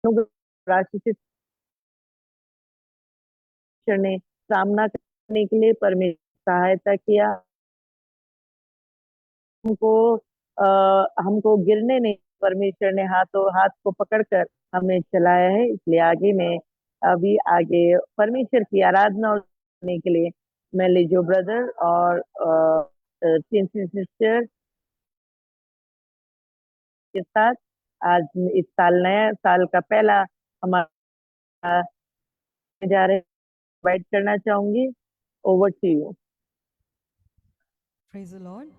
राशि ने सामना करने के लिए परमेश्वर सहायता किया। हमको हमको गिरने नहीं, परमेश्वर ने हाथ को पकड़कर हमें चलाया है। इसलिए आगे परमेश्वर की आराधना करने के लिए मैं लीजो ब्रदर और प्रिंसी सिस्टर के साथ आज इस साल, नया साल का पहला हमारा जा रहे इनवाइट करना चाहूंगी। Over to you. Praise the Lord.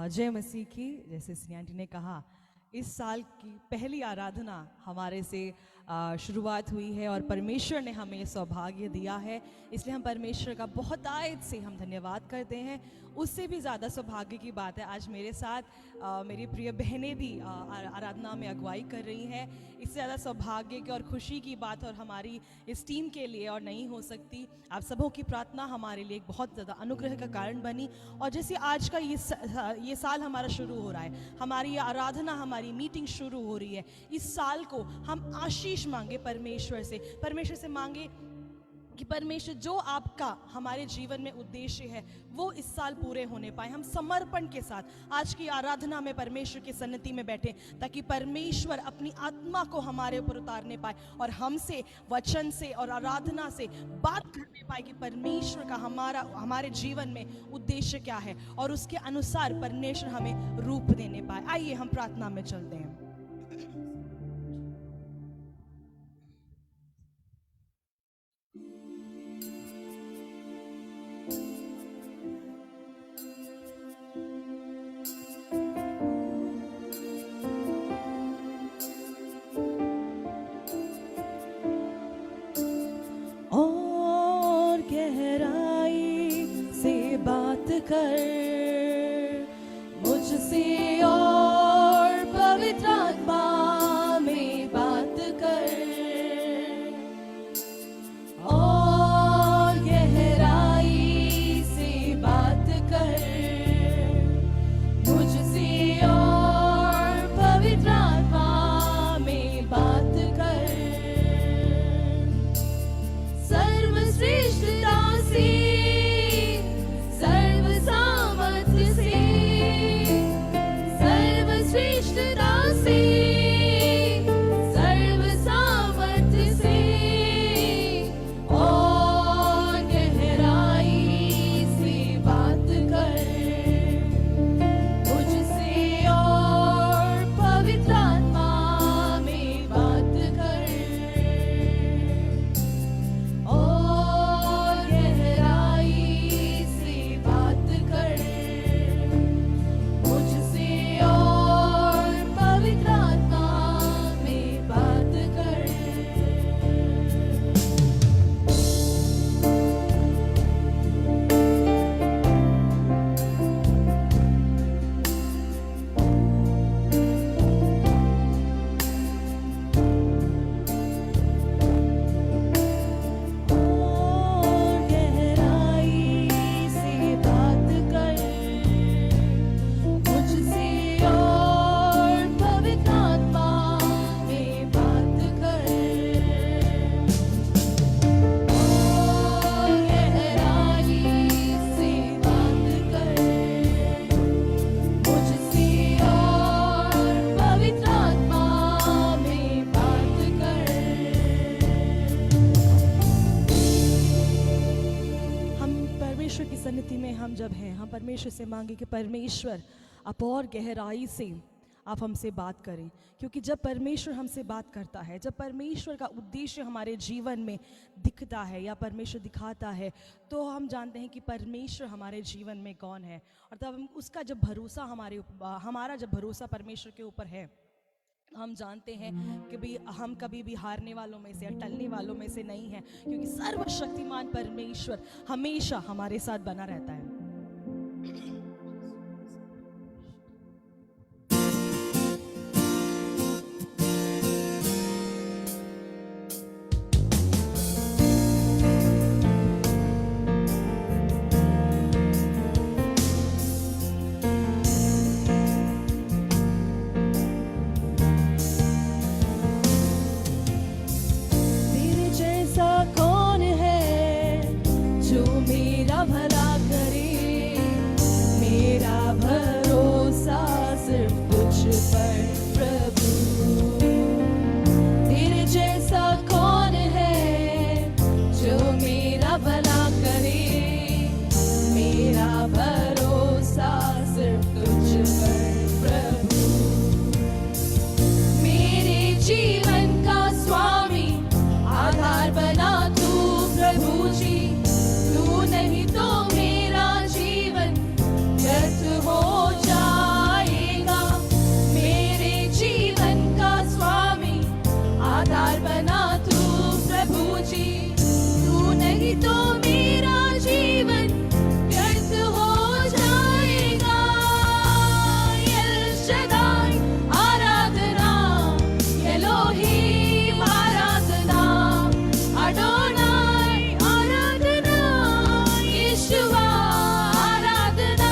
जय मसीह की। जैसे सिनी आंटी ने कहा, इस साल की पहली आराधना हमारे से शुरुआत हुई है और परमेश्वर ने हमें सौभाग्य दिया है, इसलिए हम परमेश्वर का बहुत आयत से हम धन्यवाद करते हैं। उससे भी ज़्यादा सौभाग्य की बात है, आज मेरे साथ मेरी प्रिय बहनें भी आराधना में अगुवाई कर रही हैं। इससे ज़्यादा सौभाग्य की और खुशी की बात और हमारी इस टीम के लिए और नहीं हो सकती। आप सबों की प्रार्थना हमारे लिए एक बहुत ज़्यादा अनुग्रह का कारण बनी। और जैसे आज का ये साल हमारा शुरू हो रहा है, हमारी आराधना, हमारी मीटिंग शुरू हो रही है, इस साल को हम आशीष मांगे परमेश्वर से मांगे कि परमेश्वर जो आपका हमारे जीवन में उद्देश्य है वो इस साल पूरे होने पाए। हम समर्पण के साथ आज की आराधना में परमेश्वर की सन्निधि में बैठे, ताकि परमेश्वर अपनी आत्मा को हमारे ऊपर उतारने पाए और हमसे वचन से और आराधना से बात करने पाए कि परमेश्वर का हमारे जीवन में उद्देश्य क्या है और उसके अनुसार परमेश्वर हमें रूप देने पाए। आइए हम प्रार्थना में चलते हैं। और गहराई से बात कर मुझसे, और पवित्र आत्मा में बात कर, और गहराई से बात कर मुझसे, और पवित्र आत्मा में बात कर। सर्वश्रेष्ठता से, सर्व सामर्थ्य से, सर्वश्रेष्ठता से, सर्व सामर्थ्य से, और गहराई से बात कर मुझसे, और पवित्र आत्मा में बात कर, और गहराई से बात कर मुझसे, और पवित्र आत्मा में बात कर। और गहराई से बात कर मुझसे, और पवित्र आत्मा में बात कर, और गहराई से बात कर मुझसे, और पवित्र आत्मा में बात कर। हम परमेश्वर की सन्निधि में हम जब हैं, हम परमेश्वर से मांगे कि परमेश्वर आप और गहराई से आप हमसे बात करें, क्योंकि जब परमेश्वर हमसे बात करता है, जब परमेश्वर का उद्देश्य हमारे जीवन में दिखता है या परमेश्वर दिखाता है, तो हम जानते हैं कि परमेश्वर हमारे जीवन में कौन है। और तब उसका जब भरोसा हमारा जब भरोसा परमेश्वर के ऊपर है, हम जानते हैं कि भी हम कभी भी हारने वालों में से या टलने वालों में से नहीं हैं, क्योंकि सर्वशक्तिमान परमेश्वर हमेशा हमारे साथ बना रहता है। आधार बना तू प्रभु जी, तू नहीं तो मेरा जीवन व्यर्थ हो जाएगा। एल शदाई आराधना, एलोहीम आराधना, अडोनाई आराधना, यीशुआ आराधना।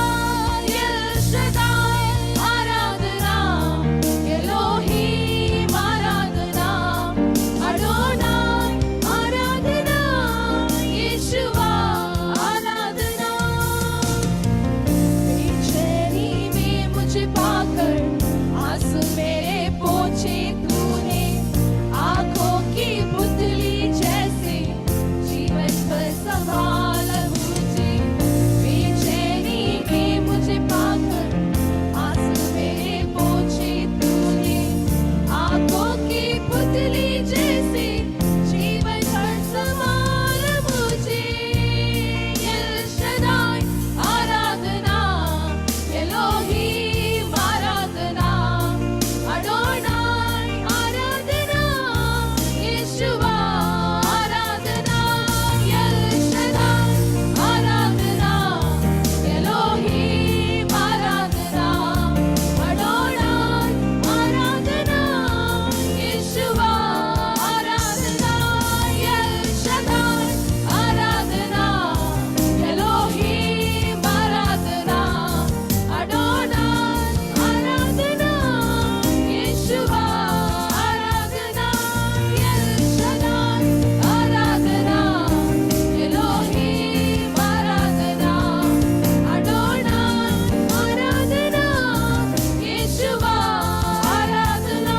एल शदाई आराधना, एलोहीम आराधना, अडोनाई आराधना, यीशुआ आराधना। बेचैनी में मुझे पाकर आंसू मेरे पोंछे तूने, आंखों की पुतली जैसे जीवन पर संभाला मुझे। बेचैनी में मुझे पाकर आंसू मेरे पोंछे तूने, आंखों की पुतली जैसे जीवन पर संभाला मुझे। एल शदाई आराधना, एलोहीम आराधना, अडोनाई आराधना, यीशुआ आराधना। एल शदाई आराधना, एलोहीम आराधना, अडोनाई आराधना, यीशुआ आराधना। एल शदाई आराधना, एलोहीम आराधना, अडोनाई आराधना, यीशुआ आराधना। एल शदाई आराधना, एलोहीम आराधना, अडोनाई आराधना, यीशुआ आराधना।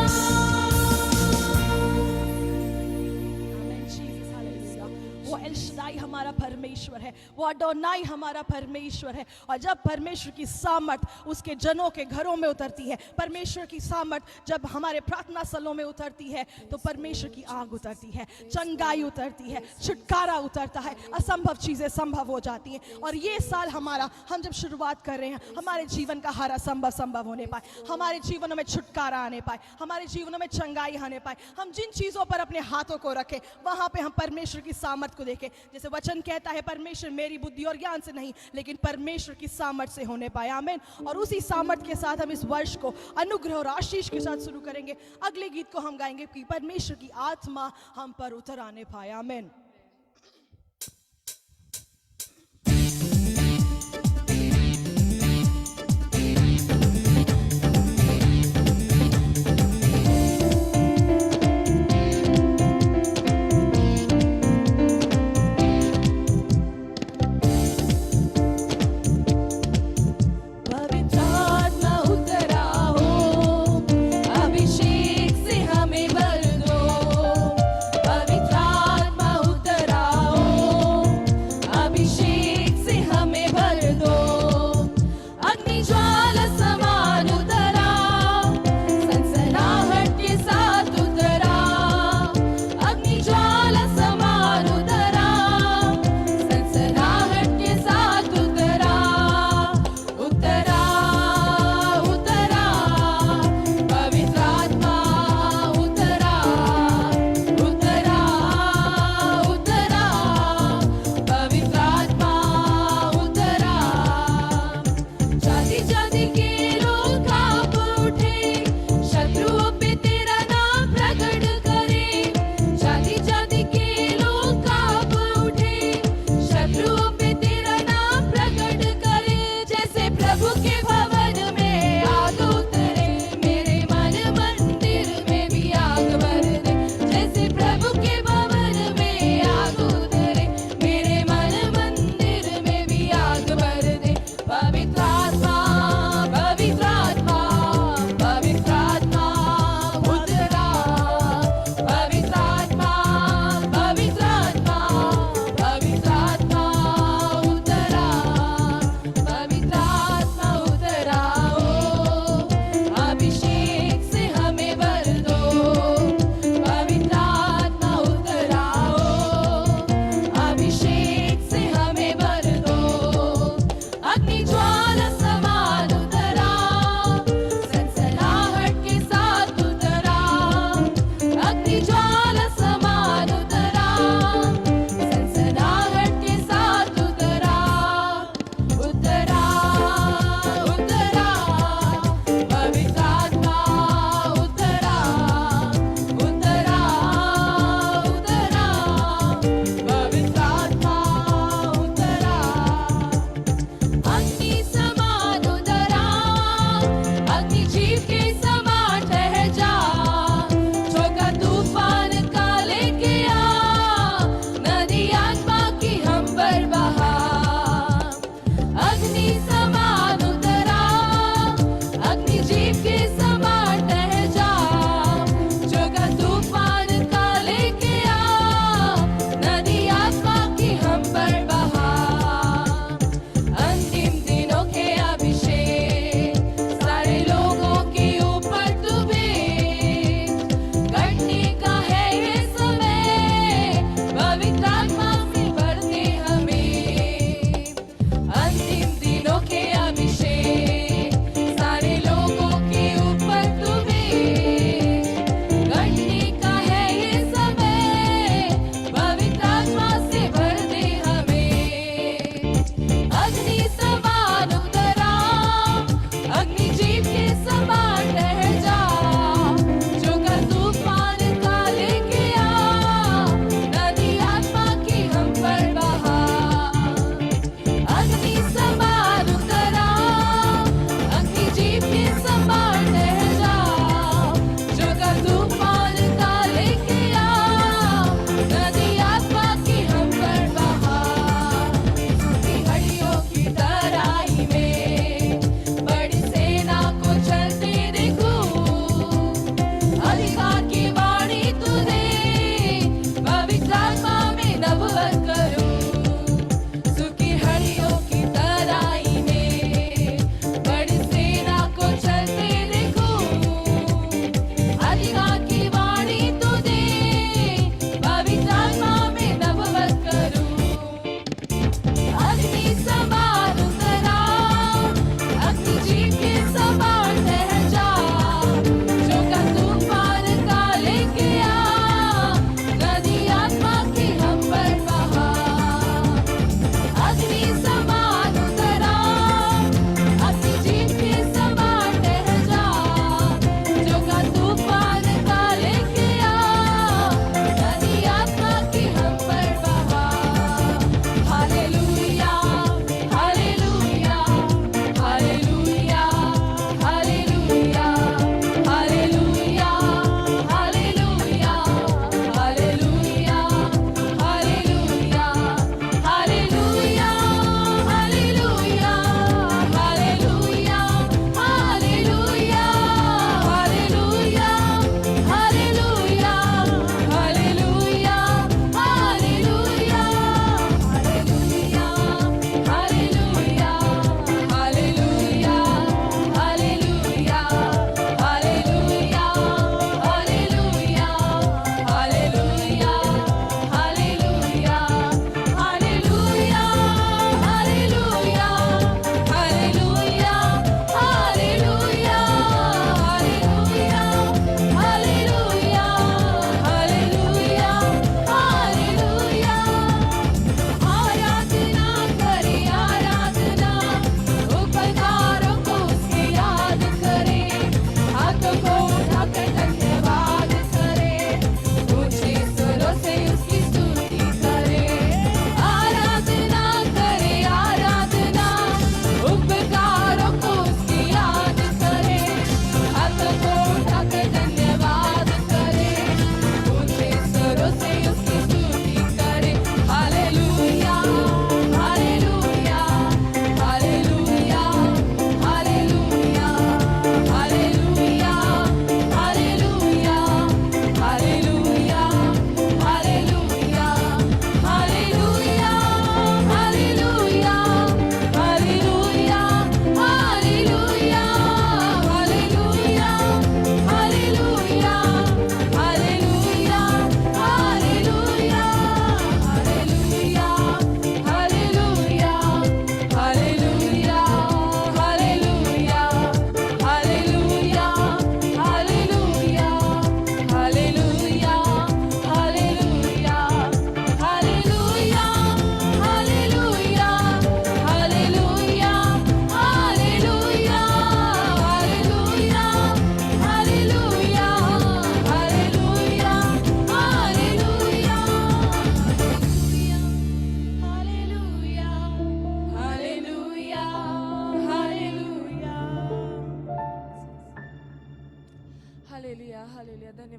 आमेन जीसस, हालेलुया। वो एल शदाई हमारा परमेश्वर है, वो अडोनाई हमारा परमेश्वर है। और जब परमेश्वर की सामर्थ उसके जनों के घरों में उतरती है, परमेश्वर की सामर्थ जब हमारे प्रार्थना स्थलों में उतरती है, तो परमेश्वर की आग उतरती है, चंगाई उतरती है, छुटकारा उतरता है, असंभव चीजें संभव हो जाती हैं। और ये साल हमारा, हम जब शुरुआत कर रहे हैं, हमारे जीवन का हर असंभव संभव होने पाए, हमारे जीवनों में छुटकारा आने पाए, हमारे जीवनों में चंगाई आने पाए। हम जिन चीजों पर अपने हाथों को रखें, वहां पे हम परमेश्वर की सामर्थ को देखें। जैसे वचन कहता है, परमेश्वर मेरी बुद्धि और ज्ञान से नहीं, लेकिन परमेश्वर की सामर्थ से होने पाए। आमीन। और उसी सामर्थ के साथ हम इस वर्ष को अनुग्रह और आशीष के साथ शुरू करेंगे। अगले गीत को हम गाएंगे कि परमेश्वर की आत्मा हम पर उतर आने पाए। आमीन। पवित्र आत्मा उतरा हो, अभिषेक से हमें भर दो। पवित्र आत्मा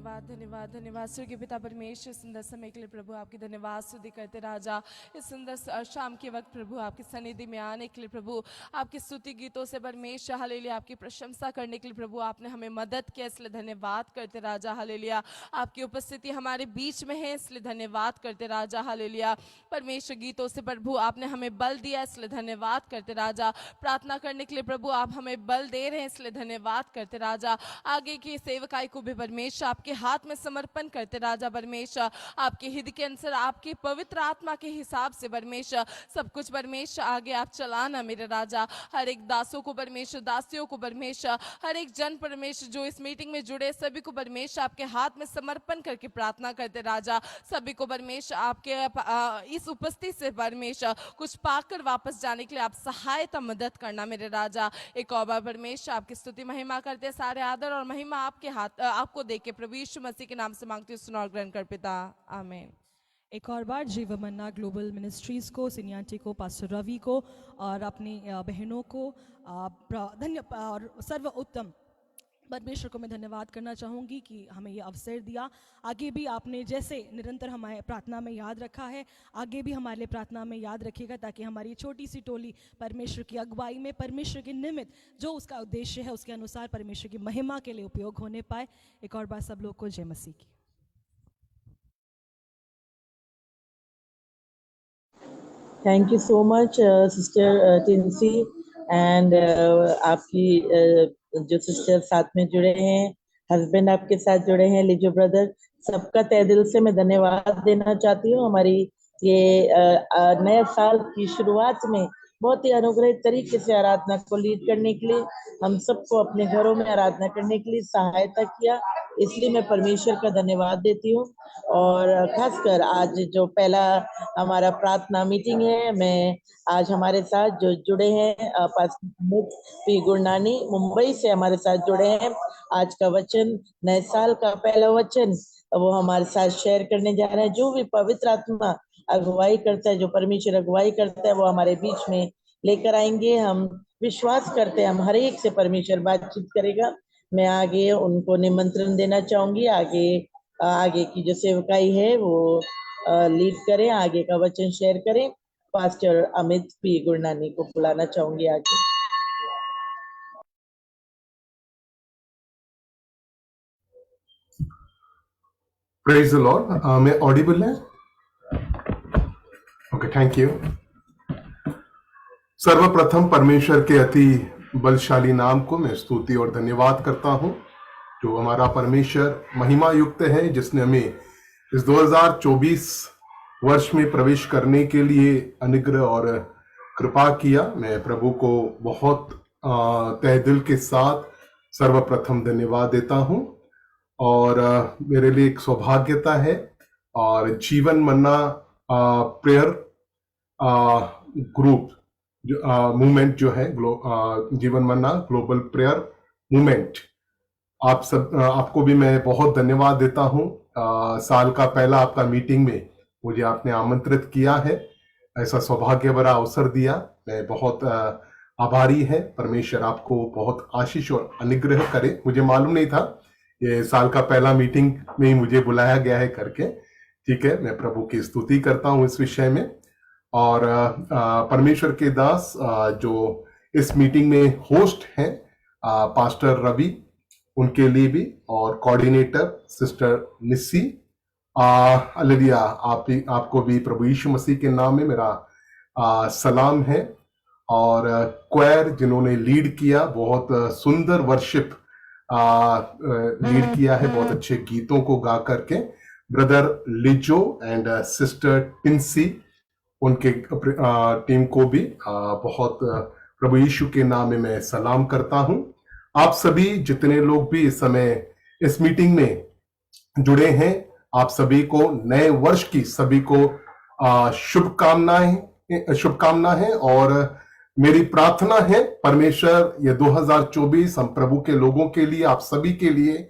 धन्यवाद धन्यवाद धन्यवाद स्वर्गीय पिता परमेश्वर, सुंदर समय के लिए प्रभु आपकी धन्यवाद स्तुति करते राजा। इस सुंदर शाम के वक्त प्रभु आपकी सन्निधि में आने के लिए प्रभु आपकी स्तुति गीतों से परमेश्वर हालेलुया आपकी प्रशंसा करने के लिए प्रभु आपने हमें मदद किया, इसलिए धन्यवाद करते राजा हालेलुया। आपकी उपस्थिति हमारे बीच में है, इसलिए धन्यवाद करते राजा हालेलुया। परमेश्वर गीतों से प्रभु आपने हमें बल दिया, इसलिए धन्यवाद करते राजा। प्रार्थना करने के लिए प्रभु आप हमें बल दे रहे हैं, इसलिए धन्यवाद करते राजा। आगे की सेवकाई को भी परमेश्वर आपके हाथ में समर्पण करते राजा। परमेश्वर आपके हित के अनुसार आपकी पवित्र आत्मा के हिसाब से परमेश्वर सब कुछ परमेश्वर आगे आप चलाना मेरे राजा। हर एक दासों को परमेश्वर, दासियों को परमेश्वर, हर एक जन परमेश्वर जो इस मीटिंग में जुड़े सभी को परमेश्वर आपके हाथ में समर्पण करके प्रार्थना करते राजा। सभी को परमेश्वर आपके इस उपस्थिति से परमेश्वर कुछ पाकर वापस जाने के लिए आप सहायता मदद करना मेरे राजा। एक और बार परमेश्वर आपकी स्तुति महिमा करते, सारे आदर और महिमा आपके हाथ आपको देके प्रभु यीशु मसीह के नाम से मांगती हूँ, सुनो और ग्रहण कर पिता, आमीन। एक और बार जीवन मन्ना ग्लोबल मिनिस्ट्रीज़ को, सीनियरिटी को, पास्टर रवि को और अपनी बहनों को धन्य और सर्वोत्तम परमेश्वर को मैं धन्यवाद करना चाहूँगी कि हमें ये अवसर दिया। आगे भी आपने जैसे निरंतर हमारे प्रार्थना में याद रखा है, आगे भी हमारे लिए प्रार्थना में याद रखिएगा, ताकि हमारी छोटी सी टोली परमेश्वर की अगुवाई में, परमेश्वर के निमित्त जो उसका उद्देश्य है उसके अनुसार परमेश्वर की महिमा के लिए उपयोग होने पाए। एक और बार सब लोग को जय मसीह की। Thank you so much sister Tincy and आपकी जो सिस्टर साथ में जुड़े हैं, हस्बैंड आपके साथ जुड़े हैं, लिजो ब्रदर, सबका तहे दिल से मैं धन्यवाद देना चाहती हूँ। हमारी ये नए साल की शुरुआत में बहुत ही अनुग्रहित तरीके से आराधना को लीड करने के लिए, हम सबको अपने घरों में आराधना करने के लिए सहायता किया, इसलिए मैं परमेश्वर का धन्यवाद देती हूँ। और खासकर आज जो पहला हमारा प्रार्थना मीटिंग है, मैं आज हमारे साथ जो जुड़े हैं पास्टर अमित पी गुरनानी मुंबई से हमारे साथ जुड़े हैं। आज का वचन, नए साल का पहला वचन, वो हमारे साथ शेयर करने जा रहे हैं। जो भी पवित्र आत्मा अगुवाई करता है, जो परमेश्वर अगुवाई करता है, वो हमारे बीच में लेकर आएंगे। हम विश्वास करते हैं हम हर एक से परमेश्वर बातचीत करेगा। मैं आगे उनको निमंत्रण देना चाहूंगी, आगे की जो सेवकाई है वो लीड करें, आगे का वचन शेयर करें। पास्टर अमित पी गुरनानी को बुलाना चाहूंगी आगे। Praise the Lord. मैं ऑडिबल है? Okay, thank you. सर्वप्रथम परमेश्वर के अति बलशाली नाम को मैं स्तुति और धन्यवाद करता हूं, जो हमारा परमेश्वर महिमा युक्त है, जिसने हमें इस 2024 वर्ष में प्रवेश करने के लिए अनुग्रह और कृपा किया। मैं प्रभु को बहुत तहे दिल के साथ सर्वप्रथम धन्यवाद देता हूं। और मेरे लिए एक सौभाग्यता है, और जीवन मन्ना प्रेयर ग्रुप जो मूवमेंट जो है, जीवन मन्ना ग्लोबल प्रेयर मूवमेंट, आपको भी मैं बहुत धन्यवाद देता हूं। साल का पहला आपका मीटिंग में मुझे आपने आमंत्रित किया है, ऐसा सौभाग्य भरा अवसर दिया, मैं बहुत आभारी है। परमेश्वर आपको बहुत आशीष और अनुग्रह करे। मुझे मालूम नहीं था ये साल का पहला मीटिंग में ही मुझे बुलाया गया है करके। ठीक है, मैं प्रभु की स्तुति करता हूं इस विषय में। और परमेश्वर के दास जो इस मीटिंग में होस्ट हैं, पास्टर रवि, उनके लिए भी, और कोऑर्डिनेटर सिस्टर निस्सी, हालेलुया, आपको भी प्रभु यीशु मसीह के नाम में मेरा सलाम है। और क्वायर जिन्होंने लीड किया, बहुत सुंदर वर्शिप लीड किया है, बहुत अच्छे गीतों को गा करके, ब्रदर लिजो एंड सिस्टर टिंसी, उनके टीम को भी बहुत प्रभु यीशु के नाम में मैं सलाम करता हूं। आप सभी जितने लोग भी इस समय इस मीटिंग में जुड़े हैं, आप सभी को नए वर्ष की सभी को शुभकामना है। और मेरी प्रार्थना है परमेश्वर ये 2024 हम प्रभु के लोगों के लिए, आप सभी के लिए,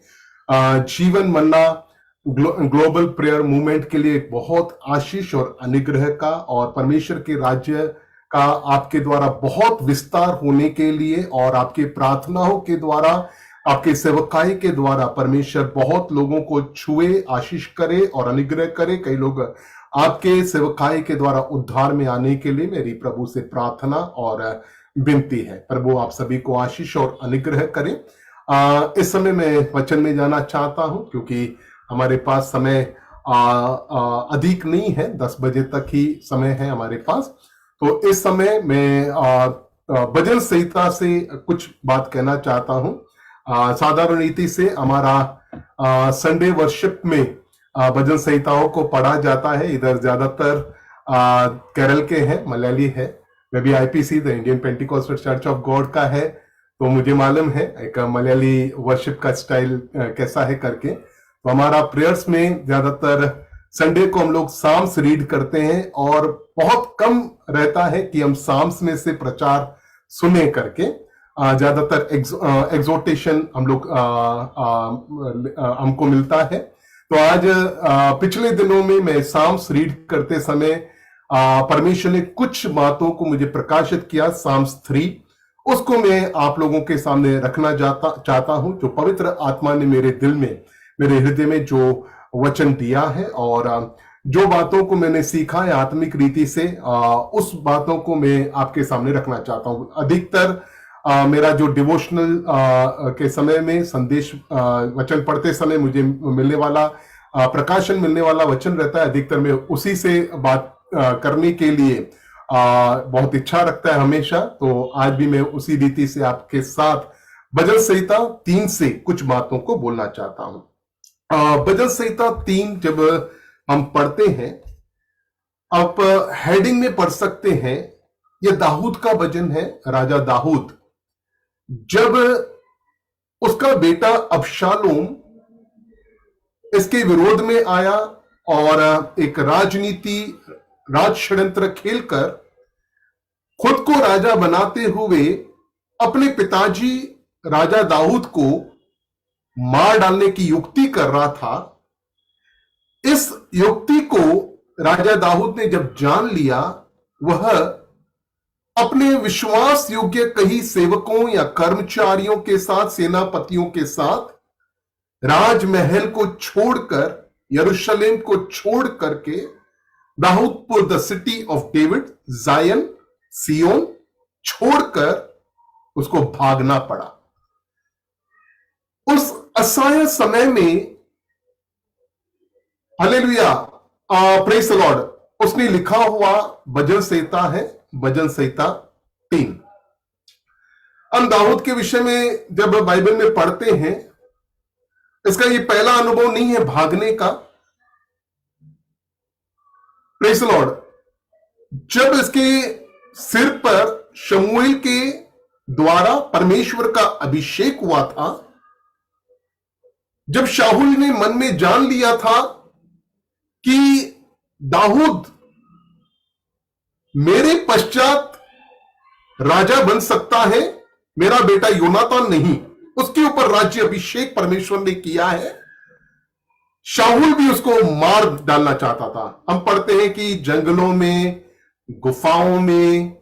जीवन मन्ना ग्लोबल प्रेयर मूवमेंट के लिए एक बहुत आशीष और अनुग्रह का, और परमेश्वर के राज्य का आपके द्वारा बहुत विस्तार होने के लिए, और आपके प्रार्थनाओं के द्वारा आपके सेवकाई के द्वारा परमेश्वर बहुत लोगों को छुए, आशीष करे और अनुग्रह करे। कई लोग आपके सेवकाई के द्वारा उद्धार में आने के लिए मेरी प्रभु से प्रार्थना और विनती है। प्रभु आप सभी को आशीष और अनुग्रह करें। इस समय मैं वचन में जाना चाहता हूं क्योंकि हमारे पास समय अधिक नहीं है, 10 बजे तक ही समय है हमारे पास। तो इस समय मैं भजन संहिता से कुछ बात कहना चाहता हूं। साधारण रीति से हमारा संडे वर्शिप में भजन संहिताओं को पढ़ा जाता है। इधर ज्यादातर केरल के हैं, मलयाली है। मैं भी IPC the Indian Pentecostal church of God का है, तो मुझे मालूम है एक मलयाली वर्शिप का स्टाइल कैसा है करके। तो हमारा प्रेयर्स में ज्यादातर संडे को हम लोग साम्स रीड करते हैं और बहुत कम रहता है कि हम साम्स में से प्रचार सुने करके। ज्यादातर एग्जोटेशन हम लोग हमको मिलता है। तो आज पिछले दिनों में मैं साम्स रीड करते समय परमेश्वर ने कुछ बातों को मुझे प्रकाशित किया। साम्स 3 उसको मैं आप लोगों के सामने रखना चाहता हूं, जो पवित्र आत्मा ने मेरे दिल में, मेरे हृदय में जो वचन दिया है और जो बातों को मैंने सीखा है आत्मिक रीति से, उस बातों को मैं आपके सामने रखना चाहता हूं। अधिकतर मेरा जो डिवोशनल के समय में संदेश वचन पढ़ते समय मुझे मिलने वाला प्रकाशन मिलने वाला वचन रहता है। अधिकतर मैं उसी से बात करने के लिए बहुत इच्छा रखता है हमेशा। तो आज भी मैं उसी रीति से आपके साथ भजन संहिता 3 से कुछ बातों को बोलना चाहता हूं। भजन संहिता 3 जब हम पढ़ते हैं, आप हेडिंग में पढ़ सकते हैं, यह दाऊद का भजन है। राजा दाऊद जब उसका बेटा अबशालोम इसके विरोध में आया और एक राज षड्यंत्र खेलकर खुद को राजा बनाते हुए अपने पिताजी राजा दाऊद को मार डालने की युक्ति कर रहा था। इस युक्ति को राजा दाऊद ने जब जान लिया, वह अपने विश्वास योग्य कई सेवकों या कर्मचारियों के साथ, सेनापतियों के साथ राजमहल को छोड़कर, यरूशलेम को छोड़ करके दाऊदपुर, द सिटी ऑफ डेविड, जायन, सियोन छोड़कर उसको भागना पड़ा। उस असहाय समय में, हालेलुया, प्रेज द लॉर्ड, उसने लिखा हुआ भजन संहिता है, भजन संहिता 3। हम दाऊद के विषय में जब बाइबल में पढ़ते हैं, इसका ये पहला अनुभव नहीं है भागने का। प्रेज द लॉर्ड, जब इसके सिर पर शमूएल के द्वारा परमेश्वर का अभिषेक हुआ था, जब शाऊल ने मन में जान लिया था कि दाऊद मेरे पश्चात राजा बन सकता है, मेरा बेटा योनातान नहीं, उसके ऊपर राज्य अभिषेक परमेश्वर ने किया है, शाऊल भी उसको मार डालना चाहता था। हम पढ़ते हैं कि जंगलों में, गुफाओं में,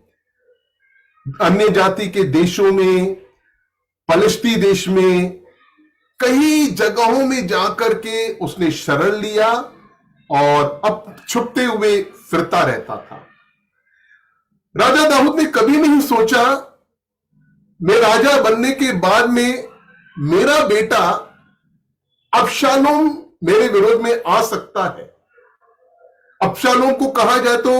अन्य जाति के देशों में, फलस्ती देश में, कई जगहों में जाकर के उसने शरण लिया और अब छुपते हुए फिरता रहता था। राजा दाऊद ने कभी नहीं सोचा मैं राजा बनने के बाद में मेरा बेटा अबशालोम मेरे विरोध में आ सकता है। अबशालोम को कहा जाए तो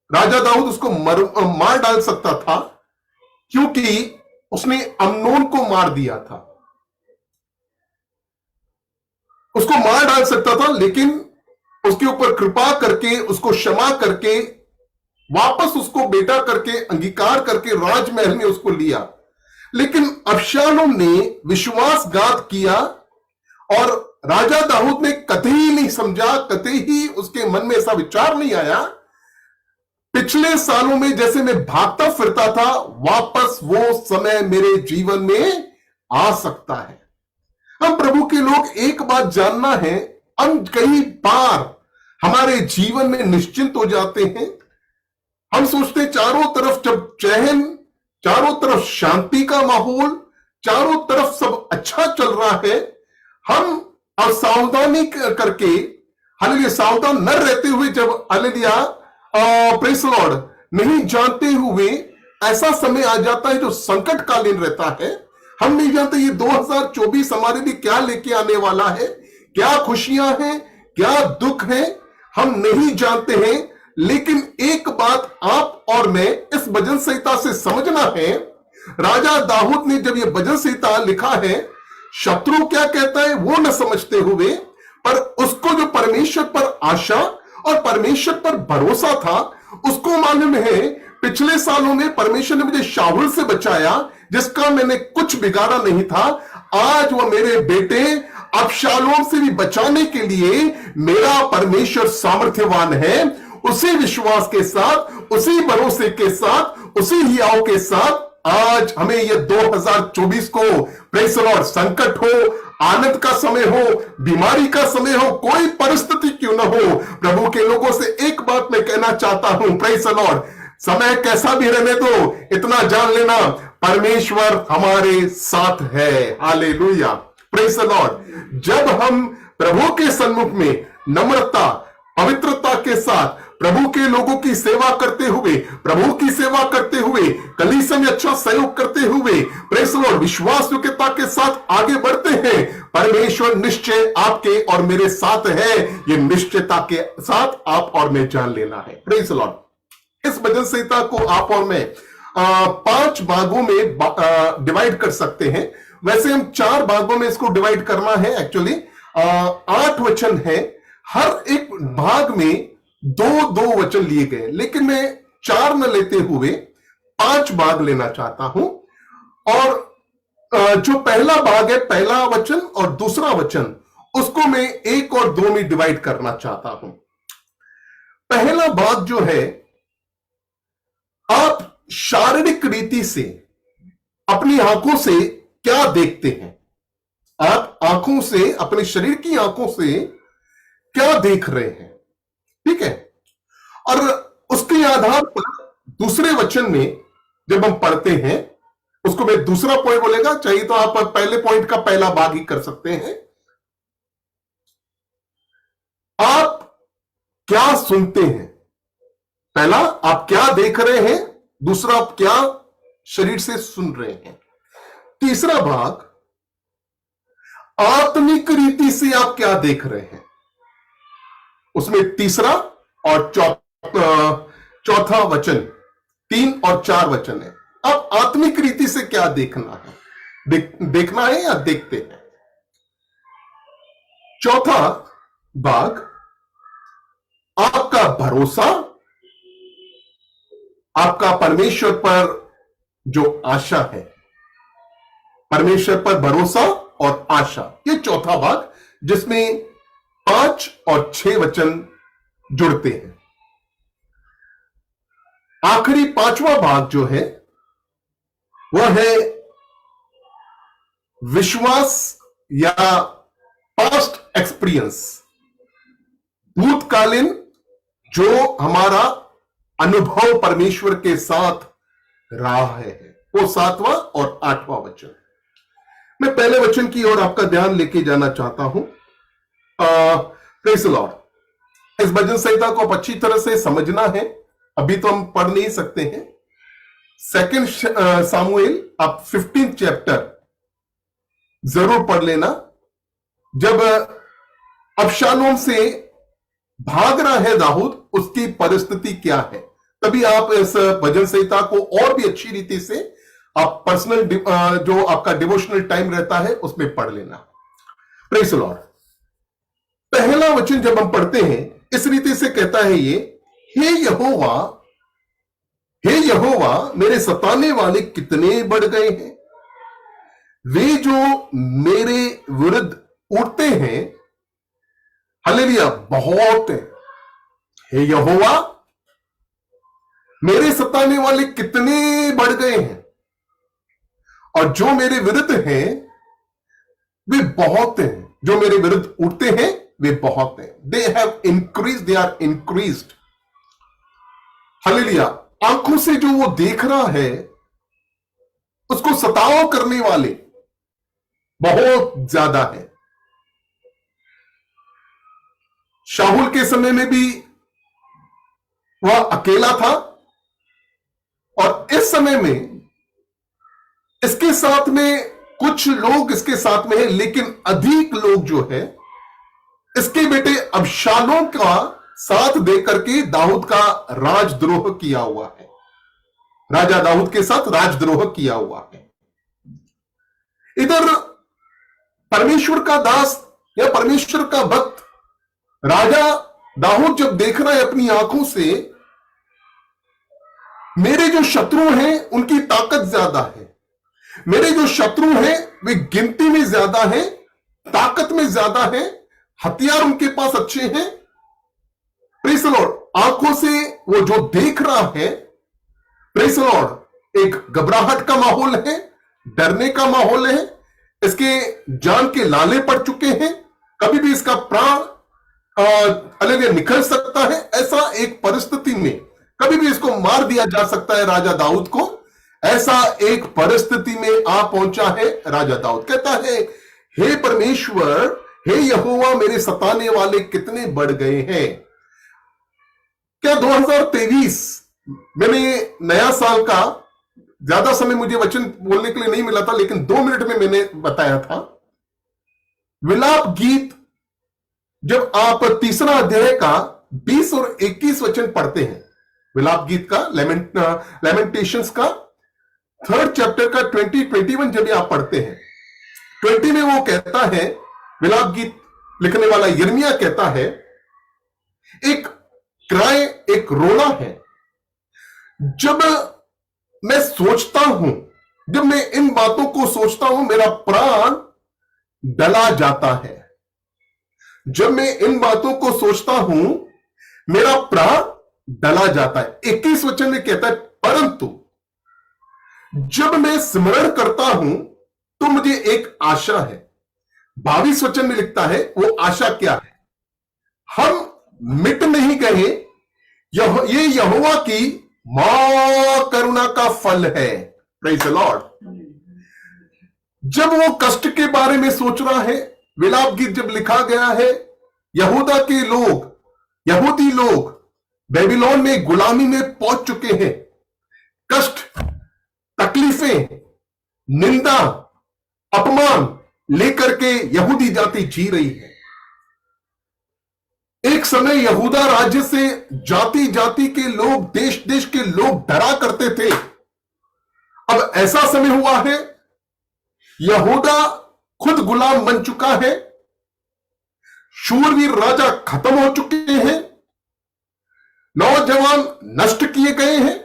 राजा दाऊद उसको मार डाल सकता था, क्योंकि उसने अम्नोन को मार दिया था। उसको मार डाल सकता था, लेकिन उसके ऊपर कृपा करके, उसको क्षमा करके, वापस उसको बेटा करके, अंगीकार करके राजमहल में उसको लिया। लेकिन अबशालोम ने विश्वासघात किया और राजा दाऊद ने कतई नहीं समझा, कतई ही उसके मन में ऐसा विचार नहीं आया, पिछले सालों में जैसे मैं भागता फिरता था, वापस वो समय मेरे जीवन में आ सकता है। हम प्रभु के लोग एक बात जानना है, हम कई बार हमारे जीवन में निश्चिंत हो जाते हैं। हम सोचते चारों तरफ जब चैन, चारों तरफ शांति का माहौल, चारों तरफ सब अच्छा चल रहा है, हम असावधानी करके, हालेलुया, सावधान न रहते हुए, जब हालेलुया प्रेज द लॉर्ड, नहीं जानते हुए ऐसा समय आ जाता है जो संकटकालीन रहता है। हम नहीं जानते ये 2024 हमारे लिए क्या लेके आने वाला है, क्या खुशियां हैं, क्या दुख है, हम नहीं जानते हैं। लेकिन एक बात आप और मैं इस भजन संहिता से समझना है, राजा दाऊद ने जब ये भजन संहिता लिखा है, शत्रु क्या कहता है वो न समझते हुए, पर उसको जो परमेश्वर पर आशा और परमेश्वर पर भरोसा था, उसको मालूम है पिछले सालों में परमेश्वर ने मुझे शाऊल से बचाया, जिसका मैंने कुछ बिगाड़ा नहीं था। आज वो मेरे बेटे अबशालोम से भी बचाने के लिए मेरा परमेश्वर सामर्थ्यवान है। उसी विश्वास के साथ, उसी भरोसे के साथ, उसी हियाव के साथ आज हमें ये 2024 को प्रेज़ द लॉर्ड, संकट हो, आनंद का समय हो, बीमारी का समय हो, कोई परिस्थिति क्यों ना हो, प्रभु के लोगों से एक बात मैं कहना चाहता हूं, प्रेज़ द लॉर्ड, समय कैसा भी रहने दो, इतना जान लेना परमेश्वर हमारे साथ है। Hallelujah, praise the Lord. जब हम प्रभु के सन्मुख में नम्रता, पवित्रता के साथ प्रभु के लोगों की सेवा करते हुए, प्रभु की सेवा करते हुए, कलीसिया में अच्छा सहयोग करते हुए, प्रेज़ द लॉर्ड, विश्वास योग्यता के साथ आगे बढ़ते हैं, परमेश्वर निश्चय आपके और मेरे साथ है। ये निश्चयता के साथ आप और मैं जान लेना है। Praise the Lord. इस भजन संहिता को आप और मैं 5 भागों में डिवाइड कर सकते हैं। वैसे हम 4 भागों में इसको डिवाइड करना है। एक्चुअली 8 वचन है, हर एक भाग में 2-2 वचन लिए गए, लेकिन मैं 4 न लेते हुए 5 भाग लेना चाहता हूं। और जो पहला भाग है, पहला वचन और दूसरा वचन, उसको मैं 1 और 2 में डिवाइड करना चाहता हूं। पहला भाग जो है, आप शारीरिक रीति से अपनी आंखों से क्या देखते हैं, आप आंखों से, अपने शरीर की आंखों से क्या देख रहे हैं, ठीक है। और उसके आधार पर दूसरे वचन में जब हम पढ़ते हैं, उसको मैं दूसरा पॉइंट बोलेगा, चाहिए तो आप पहले पॉइंट का पहला भाग ही कर सकते हैं। आप क्या सुनते हैं, पहला आप क्या देख रहे हैं, दूसरा आप क्या शरीर से सुन रहे हैं, तीसरा भाग आत्मिक रीति से आप क्या देख रहे हैं, उसमें तीसरा और चौथा वचन, 3 और 4 वचन है। अब आत्मिक रीति से क्या देखना है, देखना है या देखते हैं। चौथा भाग, आपका भरोसा, आपका परमेश्वर पर जो आशा है, परमेश्वर पर भरोसा और आशा, ये चौथा भाग, जिसमें 5 और 6 वचन जुड़ते हैं। आखिरी 5वां भाग जो है, वह है विश्वास या पास्ट एक्सपीरियंस, भूतकालीन जो हमारा अनुभव परमेश्वर के साथ रहा है, वो 7वां और 8वां वचन। मैं पहले वचन की ओर आपका ध्यान लेके जाना चाहता हूं। Praise the Lord. इस भजन संहिता को आप अच्छी तरह से समझना है, अभी तो हम पढ़ नहीं सकते हैं। 2 सामुएल आप 15 चैप्टर जरूर पढ़ लेना। जब अबशालोम से भाग रहा है दाऊद, उसकी परिस्थिति क्या है, तभी आप इस भजन संहिता को और भी अच्छी रीति से आप पर्सनल जो आपका डिवोशनल टाइम रहता है उसमें पढ़ लेना। Praise the Lord. पहला वचन जब हम पढ़ते हैं, इस रीति से कहता है ये, हे यहोवा, हे यहोवा, मेरे सताने वाले कितने बढ़ गए हैं, वे जो मेरे विरुद्ध उठते हैं, हालेलुया, बहुत है। हे यहोवा, मेरे सताने वाले कितने बढ़ गए हैं, और जो मेरे विरुद्ध हैं वे बहुत हैं, जो मेरे विरुद्ध उठते हैं वे बहुत हैं। They have increase, they are increased. Hallelujah. आंखों से जो वो देख रहा है, उसको सताव करने वाले बहुत ज्यादा है। शाहुल के समय में भी वह अकेला था और इस समय में इसके साथ में कुछ लोग इसके साथ में है, लेकिन अधिक लोग जो है इसके बेटे अबशालोम का साथ देकर के दाऊद का राजद्रोह किया हुआ है, राजा दाऊद के साथ राजद्रोह किया हुआ है। इधर परमेश्वर का दास या परमेश्वर का भक्त राजा दाऊद जब देख रहा है अपनी आंखों से, मेरे जो शत्रु हैं उनकी ताकत ज्यादा है, मेरे जो शत्रु हैं वे गिनती में ज्यादा हैं, ताकत में ज्यादा है, हथियार उनके पास अच्छे हैं। प्रेज़ द लॉर्ड, आंखों से वो जो देख रहा है, प्रेज़ द लॉर्ड, एक घबराहट का माहौल है, डरने का माहौल है, इसके जान के लाले पड़ चुके हैं, कभी भी इसका प्राण अलग निकल सकता है। ऐसा एक परिस्थिति में कभी भी इसको मार दिया जा सकता है राजा दाऊद को, ऐसा एक परिस्थिति में आ पहुंचा है राजा दाऊद। कहता है, हे परमेश्वर, हे यहोवा, मेरे सताने वाले कितने बढ़ गए हैं। क्या 2023 मैंने नया साल का ज्यादा समय मुझे वचन बोलने के लिए नहीं मिला था, लेकिन 2 मिनट में मैंने बताया था। विलाप गीत जब आप 3रा अध्याय का 20 और 21 वचन पढ़ते हैं, विलाप गीत का लेमेंटेशंस का 3rd चैप्टर का 20-21 जब आप पढ़ते हैं, 20 में वो कहता है, विलाप गीत लिखने वाला यिर्मयाह कहता है, एक क्राय, एक रोना है। जब मैं सोचता हूं, जब मैं इन बातों को सोचता हूं, मेरा प्राण डला जाता है। जब मैं इन बातों को सोचता हूं, मेरा प्राण डला जाता है। 21 वचन में कहता है, परंतु जब मैं स्मरण करता हूं तो मुझे एक आशा है। 22 वचन में लिखता है, वो आशा क्या है? हम मिट नहीं गए, ये यहोवा की महा करुणा का फल है। Praise the Lord. जब वो कष्ट के बारे में सोच रहा है, विलाप गीत जब लिखा गया है, यहूदा के लोग, यहूदी लोग बेबीलोन में गुलामी में पहुंच चुके हैं, कष्ट, तकलीफें, निंदा, अपमान लेकर के यहूदी जाति जी रही है। एक समय यहूदा राज्य से जाति जाति के लोग, देश देश के लोग डरा करते थे। अब ऐसा समय हुआ है, यहूदा खुद गुलाम बन चुका है, शूरवीर राजा खत्म हो चुके हैं, नौजवान नष्ट किए गए हैं।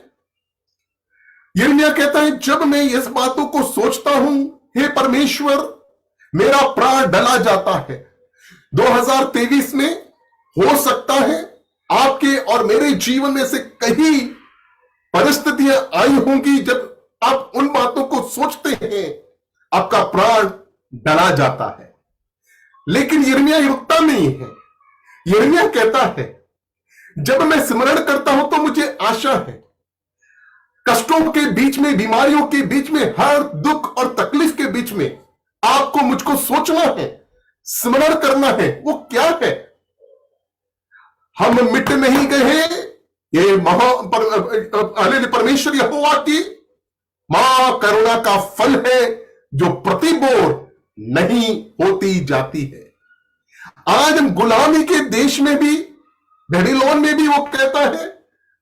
यिर्मयाह कहता है, जब मैं इस बातों को सोचता हूं, हे परमेश्वर, मेरा प्राण डला जाता है। 2023 में हो सकता है आपके और मेरे जीवन में से कई परिस्थितियां आई होंगी, जब आप उन बातों को सोचते हैं आपका प्राण डला जाता है। लेकिन यिर्मयाह रुकता नहीं है। यिर्मयाह कहता है, जब मैं स्मरण करता हूं तो मुझे आशा है। कष्टों के बीच में, बीमारियों के बीच में, हर दुख और तकलीफ के बीच में आपको मुझको सोचना है, स्मरण करना है। वो क्या है? हम मिट नहीं गए, ये परमेश्वर यहोवा की महा करुणा का फल है, जो प्रतिबोर नहीं होती जाती है। आज हम गुलामी के देश में भी, बेबीलोन में भी, वो कहता है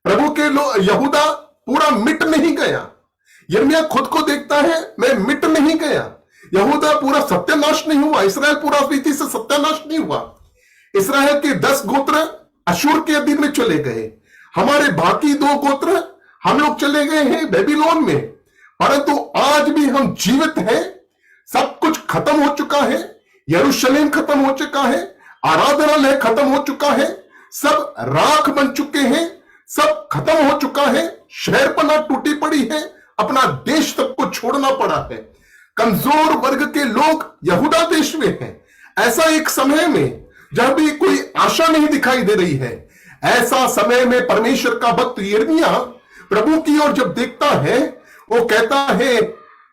प्रभु के यहूदा पूरा मिट नहीं गया। यिर्मयाह खुद को देखता है, मैं मिट नहीं गया। यहूदा पूरा सत्यानाश नहीं हुआ, इस्राएल पूरा रीति से सत्यानाश नहीं हुआ। इस्राएल के 10 गोत्र अशूर के अधीन में चले गए, हमारे बाकी 2 गोत्र हम लोग चले गए हैं बेबीलोन में, परंतु आज भी हम जीवित हैं। सब कुछ खत्म हो चुका है, यरूशलेम खत्म हो चुका है, आराधनालय खत्म हो चुका है, सब राख बन चुके हैं, सब खत्म हो चुका है, शहरपना टूटी पड़ी है, अपना देश तक को छोड़ना पड़ा है। कमजोर वर्ग के लोग यहूदा देश में हैं। ऐसा एक समय में जब भी कोई आशा नहीं दिखाई दे रही है, ऐसा समय में परमेश्वर का भक्त यिर्मयाह प्रभु की ओर जब देखता है, वो कहता है,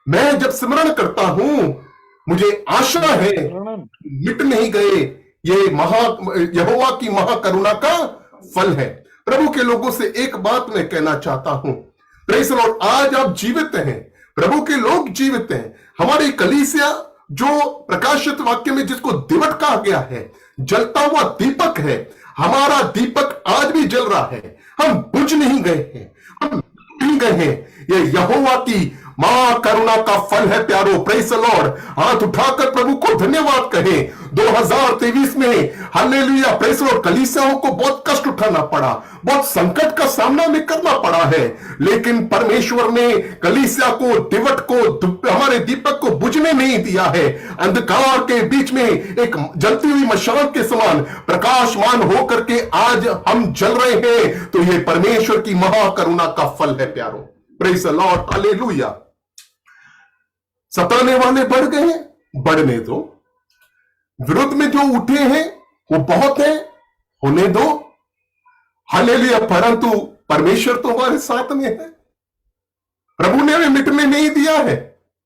मैं जब स्मरण करता हूं मुझे आशा है मिट नहीं गए, ये यहोवा की महाकरुणा का फल है। प्रभु के लोगों से एक बात मैं कहना चाहता हूं, प्रेज़ द लॉर्ड, आज आप जीवित हैं, प्रभु के लोग जीवित हैं। हमारी कलीसिया जो प्रकाशित वाक्य में जिसको दिवट कहा गया है, जलता हुआ दीपक है, हमारा दीपक आज भी जल रहा है, हम बुझ नहीं गए हैं, हम नहीं गए हैं। ये यहोवा की मां करुणा का फल है प्यारो। प्रेज़ द लॉर्ड, हाथ उठाकर प्रभु को धन्यवाद कहें। 2023 में हालेलुया, प्रेज़ द लॉर्ड, कलीसियाओं को बहुत कष्ट उठाना पड़ा, बहुत संकट का सामना में करना पड़ा है, लेकिन परमेश्वर ने कलीसिया को, दिवट को, हमारे दीपक को बुझने नहीं दिया है। अंधकार के बीच में एक जलती हुई मशाल के समान प्रकाशमान होकर के आज हम जल रहे हैं। तो ये परमेश्वर की महाकरुणा का फल है प्यारो। Praise the Lord, hallelujah. सताने वाले बढ़ गए हैं, बढ़ने दो। विरुद्ध में जो उठे हैं वो बहुत है, होने दो, हालेलुया। परंतु परमेश्वर तो हमारे साथ में है, प्रभु ने हमें मिटने नहीं दिया है।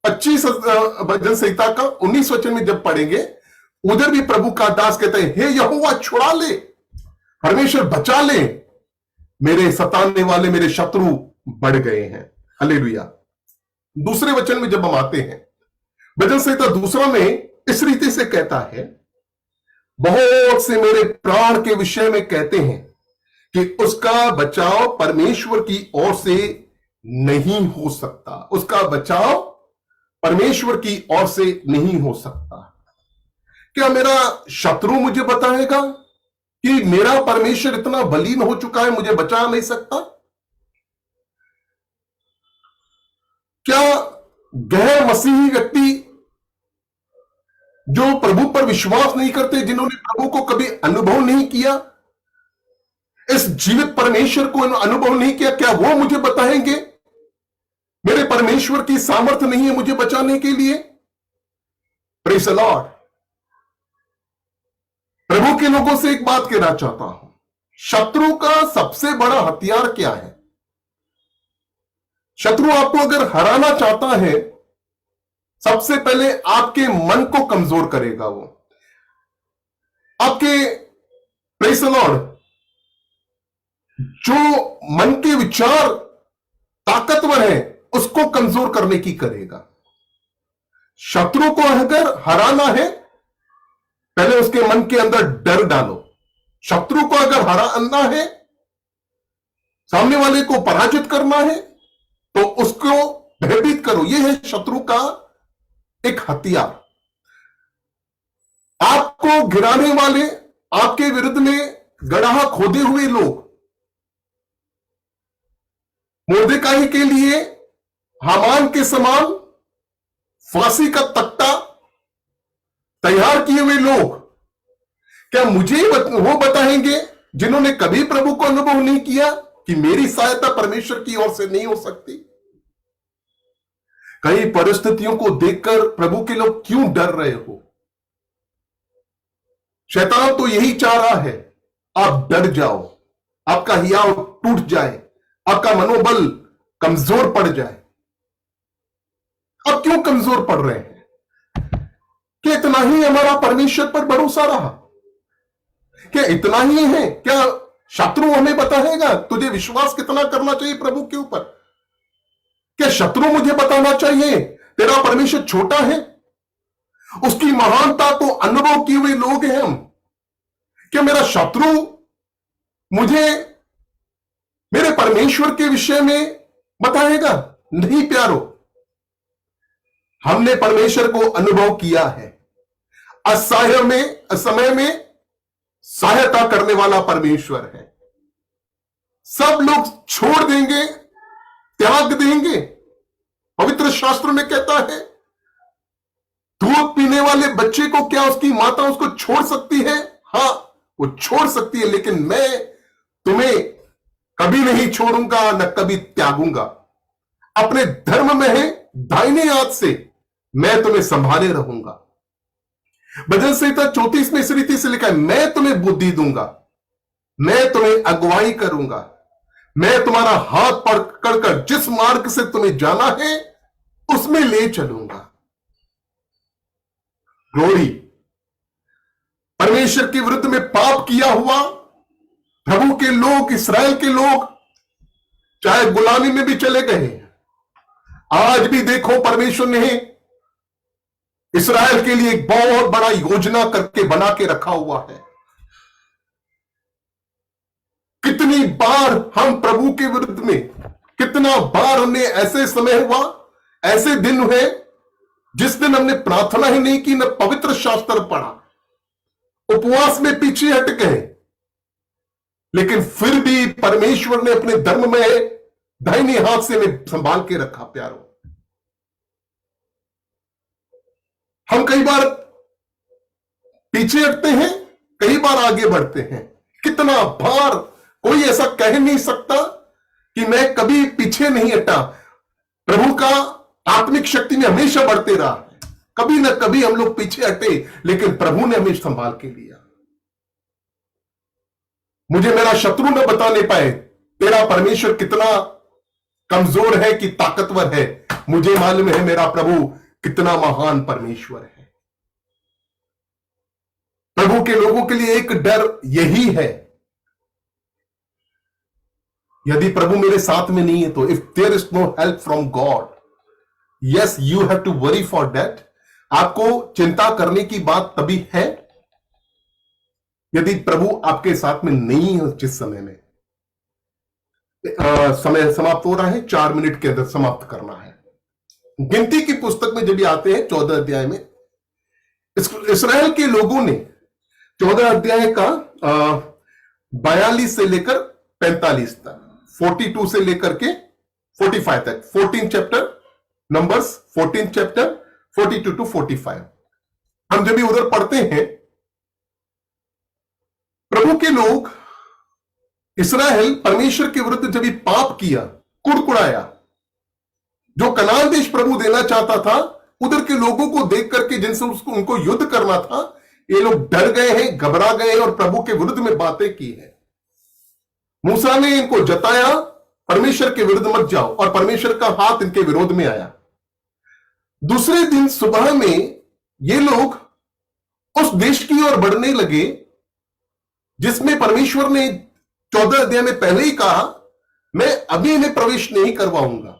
25 भजन संहिता का 19 वचन में जब पढ़ेंगे, उधर भी प्रभु का दास कहते हैं, हे यहोवा छुड़ा ले, परमेश्वर बचा ले, मेरे सताने वाले, मेरे शत्रु बढ़ गए हैं। हालेलुया। दूसरे वचन में जब हम आते हैं, भजन संहिता दूसरा में इस रीति से कहता है, बहुत से मेरे प्राण के विषय में कहते हैं कि उसका बचाव परमेश्वर की ओर से नहीं हो सकता, उसका बचाव परमेश्वर की ओर से नहीं हो सकता। क्या मेरा शत्रु मुझे बताएगा कि मेरा परमेश्वर इतना बलीन हो चुका है, मुझे बचा नहीं सकता? क्या गैर मसीही व्यक्ति जो प्रभु पर विश्वास नहीं करते, जिन्होंने प्रभु को कभी अनुभव नहीं किया, इस जीवित परमेश्वर को अनुभव नहीं किया, क्या वो मुझे बताएंगे मेरे परमेश्वर की सामर्थ्य नहीं है मुझे बचाने के लिए? Praise the Lord. प्रभु के लोगों से एक बात कहना चाहता हूं, शत्रु का सबसे बड़ा हथियार क्या है? शत्रु आपको अगर हराना चाहता है, सबसे पहले आपके मन को कमजोर करेगा। वो आपके, प्रेज़ द लॉर्ड, जो मन के विचार ताकतवर है उसको कमजोर करने की करेगा। शत्रु को अगर हराना है, पहले उसके मन के अंदर डर डालो। शत्रु को अगर हराना है, सामने वाले को पराजित करना है, तो उसको भयभीत करो। यह है शत्रु का एक हथियार। आपको गिराने वाले, आपके विरुद्ध में गड्ढा खोदे हुए लोग, मोर्देकाई के लिए हामान के समान फांसी का तख्ता तैयार किए हुए लोग, क्या मुझे वो बताएंगे जिन्होंने कभी प्रभु को अनुभव नहीं किया कि मेरी सहायता परमेश्वर की ओर से नहीं हो सकती? कई परिस्थितियों को देखकर प्रभु के लोग क्यों डर रहे हो? शैतान तो यही चाह रहा है, आप डर जाओ, आपका हियाव टूट जाए, आपका मनोबल कमजोर पड़ जाए। अब क्यों कमजोर पड़ रहे हैं? क्या इतना ही हमारा परमेश्वर पर भरोसा रहा? क्या इतना ही है? क्या शत्रु हमें बताएगा तुझे विश्वास कितना करना चाहिए प्रभु के ऊपर? क्या शत्रु मुझे बताना चाहिए तेरा परमेश्वर छोटा है? उसकी महानता को अनुभव किए हुए लोग हैं हम। क्या मेरा शत्रु मुझे मेरे परमेश्वर के विषय में बताएगा? नहीं प्यारो, हमने परमेश्वर को अनुभव किया है। असमय में सहायता करने वाला परमेश्वर है। सब लोग छोड़ देंगे, त्याग देंगे। पवित्र शास्त्र में कहता है, दूध पीने वाले बच्चे को क्या उसकी माता उसको छोड़ सकती है? हां, वो छोड़ सकती है, लेकिन मैं तुम्हें कभी नहीं छोड़ूंगा, न कभी त्यागूंगा। अपने धर्म में है, दाहिने हाथ से मैं तुम्हें संभाले रहूंगा। भजन संहिता 34 में इस रीति से लिखा है, मैं तुम्हें बुद्धि दूंगा, मैं तुम्हें अगुवाई करूंगा, मैं तुम्हारा हाथ पकड़कर जिस मार्ग से तुम्हें जाना है उसमें ले चलूंगा। ग्लोरी। परमेश्वर के विरुद्ध में पाप किया हुआ प्रभु के लोग, इस्राएल के लोग, चाहे गुलामी में भी चले गए, आज भी देखो परमेश्वर ने इस्राएल के लिए एक बहुत बड़ा योजना करके बना के रखा हुआ है। कितनी बार हम प्रभु के विरुद्ध में, कितना बार हमने ऐसे समय हुआ, ऐसे दिन हुए जिस दिन हमने प्रार्थना ही नहीं की, न पवित्र शास्त्र पढ़ा, उपवास में पीछे हट गए, लेकिन फिर भी परमेश्वर ने अपने धर्म में दाहिने हाथ से हमें संभाल के रखा। प्यारो, हम कई बार पीछे हटते हैं, कई बार आगे बढ़ते हैं। कितना बार कोई ऐसा कह नहीं सकता कि मैं कभी पीछे नहीं हटा। प्रभु का आत्मिक शक्ति में हमेशा बढ़ते रहा है। कभी ना कभी हम लोग पीछे हटे, लेकिन प्रभु ने हमें संभाल के लिया। मुझे मेरा शत्रु न बता नहीं पाए तेरा परमेश्वर कितना कमजोर है कि ताकतवर है। मुझे मालूम है मेरा प्रभु कितना महान परमेश्वर है। प्रभु के लोगों के लिए एक डर यही है, यदि प्रभु मेरे साथ में नहीं है तो, if there is no help from God, yes you have to worry for that. आपको चिंता करने की बात तभी है यदि प्रभु आपके साथ में नहीं है। जिस समय में समय समाप्त हो रहा है, 4 मिनट के अंदर समाप्त करना है। गिनती की पुस्तक में जब भी आते हैं 14 अध्याय में, इस्राएल के लोगों ने 14 अध्याय का 42 से लेकर 45 तक, 42 से लेकर के 45 तक, 14 चैप्टर नंबर्स, 14 चैप्टर 42 टू 45, हम जब भी उधर पढ़ते हैं, प्रभु के लोग इस्राएल परमेश्वर के विरुद्ध जब भी पाप किया, कुड़कुड़ाया, जो कनान देश प्रभु देना चाहता था, उधर के लोगों को देख करके जिनसे उसको उनको युद्ध करना था, ये लोग डर गए हैं, घबरा गए हैं और प्रभु के विरुद्ध में बातें की है। मूसा ने इनको जताया परमेश्वर के विरुद्ध मत जाओ, और परमेश्वर का हाथ इनके विरोध में आया। दूसरे दिन सुबह में ये लोग उस देश की ओर बढ़ने लगे जिसमें परमेश्वर ने 14 अध्याय में पहले ही कहा, मैं अभी इन्हें प्रवेश नहीं करवाऊंगा।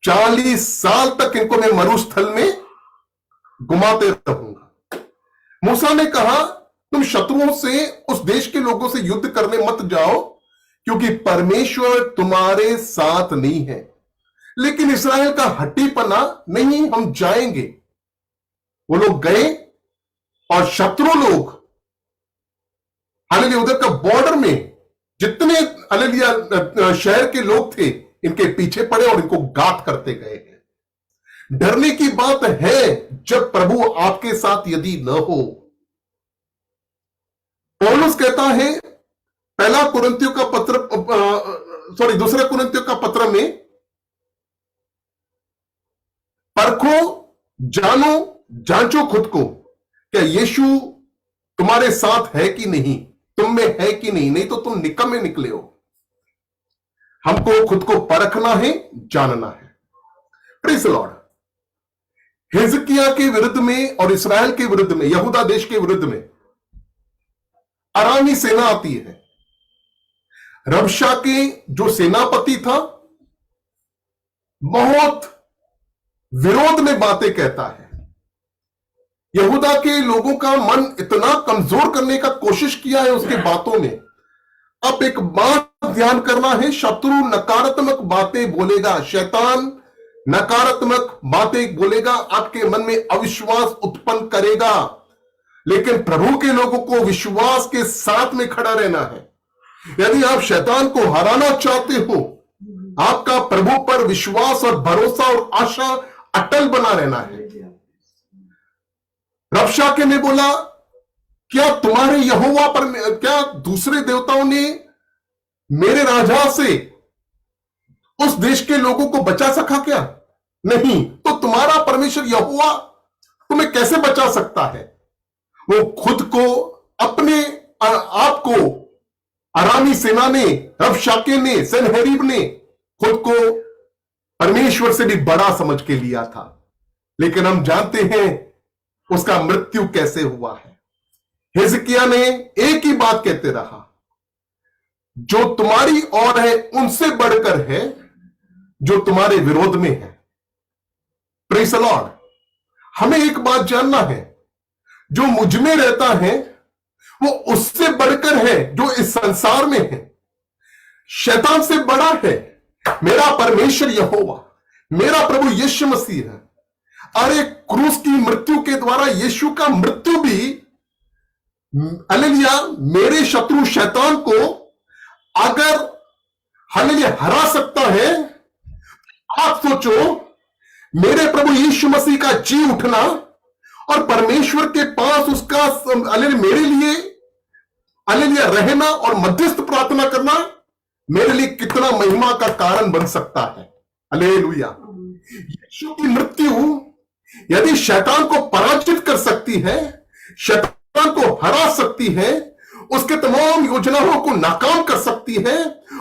40 साल तक इनको मैं मरुस्थल में घुमाते रहूंगा। मूसा ने कहा, तुम शत्रुओं से, उस देश के लोगों से युद्ध करने मत जाओ, क्योंकि परमेश्वर तुम्हारे साथ नहीं है। लेकिन इस्राएल का हट्टीपना, नहीं हम जाएंगे। वो लोग गए और शत्रु लोग हालेलुया उधर का बॉर्डर में जितने हालेलुया शहर के लोग थे, इनके पीछे पड़े और इनको गात करते गए। डरने की बात है जब प्रभु आपके साथ यदि न हो। पौलुस कहता है दूसरा कुरिन्थियों का पत्र में, परखो, जानो, जांचो खुद को, क्या यीशु तुम्हारे साथ है कि नहीं, तुम में है कि नहीं, नहीं तो तुम निकम्मे निकले हो। हमको खुद को परखना है, जानना है। Praise the Lord. हिजकिय्याह के विरुद्ध में और इस्राएल के विरुद्ध में, यहूदा देश के विरुद्ध में अरामी सेना आती है। रबशा के जो सेनापति था, बहुत विरोध में बातें कहता है। यहूदा के लोगों का मन इतना कमजोर करने का कोशिश किया है उसके बातों में। अब एक बात ध्यान करना है, शत्रु नकारात्मक बातें बोलेगा, शैतान नकारात्मक बातें बोलेगा, आपके मन में अविश्वास उत्पन्न करेगा। लेकिन प्रभु के लोगों को विश्वास के साथ में खड़ा रहना है। यदि आप शैतान को हराना चाहते हो, आपका प्रभु पर विश्वास और भरोसा और आशा अटल बना रहना है। रबशाके ने बोला, क्या तुम्हारे यहोवा पर, क्या दूसरे देवताओं ने मेरे राजा से उस देश के लोगों को बचा सका क्या? नहीं, तो तुम्हारा परमेश्वर यहोवा तुम्हें कैसे बचा सकता है? वो खुद को, अपने आप को अरामी सेना ने, रबशाके ने, सनहेरीब ने खुद को परमेश्वर से भी बड़ा समझ के लिया था। लेकिन हम जानते हैं उसका मृत्यु कैसे हुआ है। हिजकिय्याह ने एक ही बात कहते रहा, जो तुम्हारी ओर है उनसे बढ़कर है जो तुम्हारे विरोध में है। Praise the Lord. हमें एक बात जानना है, जो मुझ में रहता है वो उससे बढ़कर है जो इस संसार में है। शैतान से बड़ा है मेरा परमेश्वर यहोवा, मेरा प्रभु यीशु मसीह है। अरे क्रूस की मृत्यु के द्वारा यीशु का मृत्यु भी, हालेलुया, मेरे शत्रु शैतान को अगर हालेलुया हरा सकता है, आप सोचो मेरे प्रभु यीशु मसीह का जी उठना और परमेश्वर के पास उसका हालेलुया मेरे लिए हालेलुया रहना और मध्यस्थ प्रार्थना करना मेरे लिए कितना महिमा का कारण बन सकता है। हालेलुया। यीशु की मृत्यु यदि शैतान को पराजित कर सकती है, शैतान को हरा सकती है, उसके तमाम योजनाओं को नाकाम कर सकती है,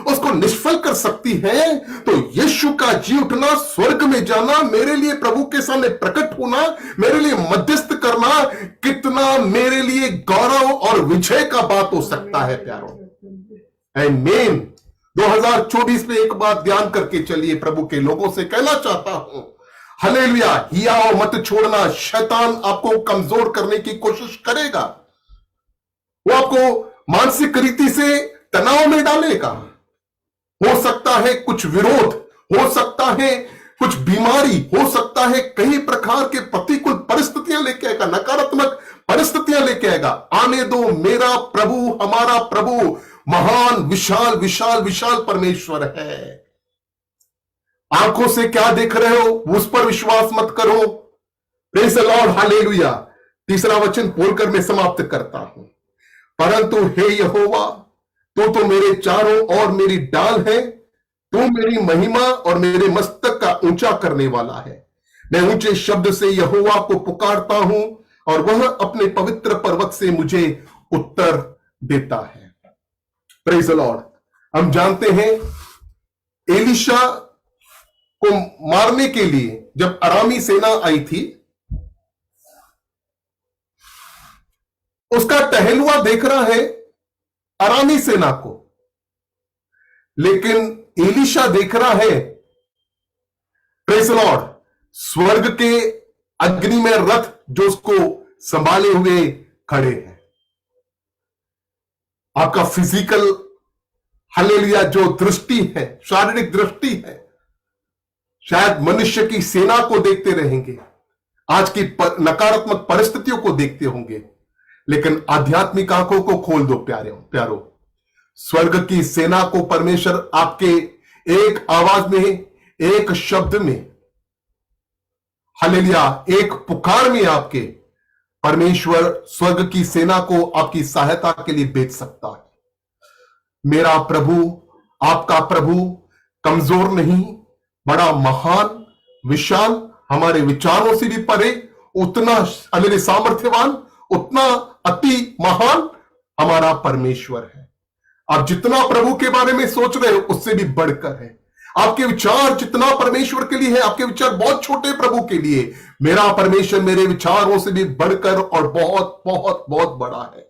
उसको निष्फल कर सकती है, तो यीशु का जी उठना, स्वर्ग में जाना, मेरे लिए प्रभु के सामने प्रकट होना, मेरे लिए मध्यस्थ करना कितना मेरे लिए गौरव और विजय का बात हो सकता है प्यारों। आमीन। 2024 में एक बात ध्यान करके चलिए, प्रभु के लोगों से कहना चाहता हूं, हालेलुया, हियाव मत छोड़ना। शैतान आपको कमजोर करने की कोशिश करेगा, वो आपको मानसिक रीति से तनाव में डालेगा। हो सकता है कुछ विरोध, हो सकता है कुछ बीमारी, हो सकता है कई प्रकार के प्रतिकूल परिस्थितियां लेके आएगा, नकारात्मक परिस्थितियां लेके आएगा। आने दो, मेरा प्रभु, हमारा प्रभु महान विशाल विशाल विशाल परमेश्वर है। आंखों से क्या देख रहे हो उस पर विश्वास मत करो। Praise the Lord, hallelujah. तीसरा वचन बोलकर मैं समाप्त करता हूं। परंतु हे यहोवा, तू तो मेरे चारों ओर मेरी डाल है, तू मेरी महिमा और मेरे मस्तक का ऊंचा करने वाला है। मैं ऊंचे शब्द से यहोवा को पुकारता हूं और वह अपने पवित्र पर्वत से मुझे उत्तर देता है। Praise the Lord. हम जानते हैं एलीशा को मारने के लिए जब अरामी सेना आई थी, उसका टहलुआ देख रहा है अरामी सेना को, लेकिन एलीशा देख रहा है, प्रेज़ द लॉर्ड, स्वर्ग के अग्नि में रथ जो उसको संभाले हुए खड़े हैं। आपका फिजिकल हालेलुया जो दृष्टि है, शारीरिक दृष्टि है, शायद मनुष्य की सेना को देखते रहेंगे, आज की नकारात्मक परिस्थितियों को देखते होंगे, लेकिन आध्यात्मिक आंखों को खोल दो प्यारो। स्वर्ग की सेना को परमेश्वर आपके एक आवाज में, एक शब्द में, हालेलुया, एक पुकार में आपके परमेश्वर स्वर्ग की सेना को आपकी सहायता के लिए भेज सकता है। मेरा प्रभु, आपका प्रभु कमजोर नहीं, बड़ा महान विशाल, हमारे विचारों से भी परे, उतना हालेलुया सामर्थ्यवान, उतना अति महान हमारा परमेश्वर है। आप जितना प्रभु के बारे में सोच रहे हो उससे भी बढ़कर है। आपके विचार जितना परमेश्वर के लिए है, आपके विचार बहुत छोटे प्रभु के लिए, मेरा परमेश्वर मेरे विचारों से भी बढ़कर और बहुत बहुत बहुत बड़ा है।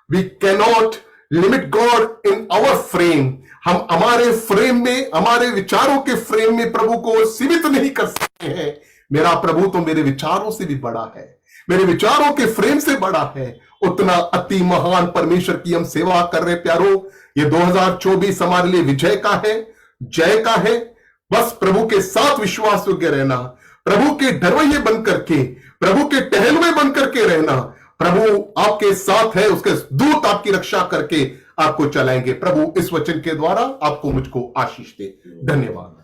We cannot limit God in our frame. हम हमारे फ्रेम में, हमारे विचारों के फ्रेम में प्रभु को सीमित नहीं कर सकते हैं। मेरा प्रभु तो मेरे विचारों से भी बड़ा है, मेरे विचारों के फ्रेम से बड़ा है। उतना अति महान परमेश्वर की हम सेवा कर रहे प्यारो। ये 2024 हमारे लिए विजय का है, जय का है। बस प्रभु के साथ विश्वास योग्य रहना, प्रभु के डरवैये बन करके, प्रभु के टहलुए बन करके रहना। प्रभु आपके साथ है, उसके दूत आपकी रक्षा करके आपको चलाएंगे। प्रभु इस वचन के द्वारा आपको मुझको आशीष दे। धन्यवाद।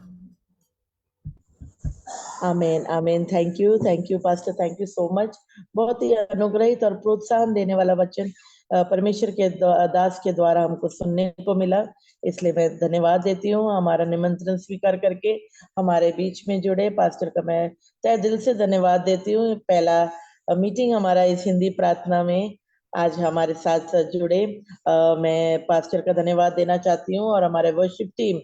आमीन आमीन। Thank you pastor, thank you so much. बहुत ही अनुग्रहित और प्रोत्साहन देने वाला वचन परमेश्वर के दास के द्वारा हमको सुनने को मिला, इसलिए मैं धन्यवाद देती हूँ। हमारा निमंत्रण स्वीकार करके हमारे बीच में जुड़े पास्टर का मैं तहे दिल से धन्यवाद देती हूँ। पहला मीटिंग हमारा इस हिंदी प्रार्थना में आज हमारे साथ जुड़े, मैं पास्टर का धन्यवाद देना चाहती हूँ और हमारे worship team,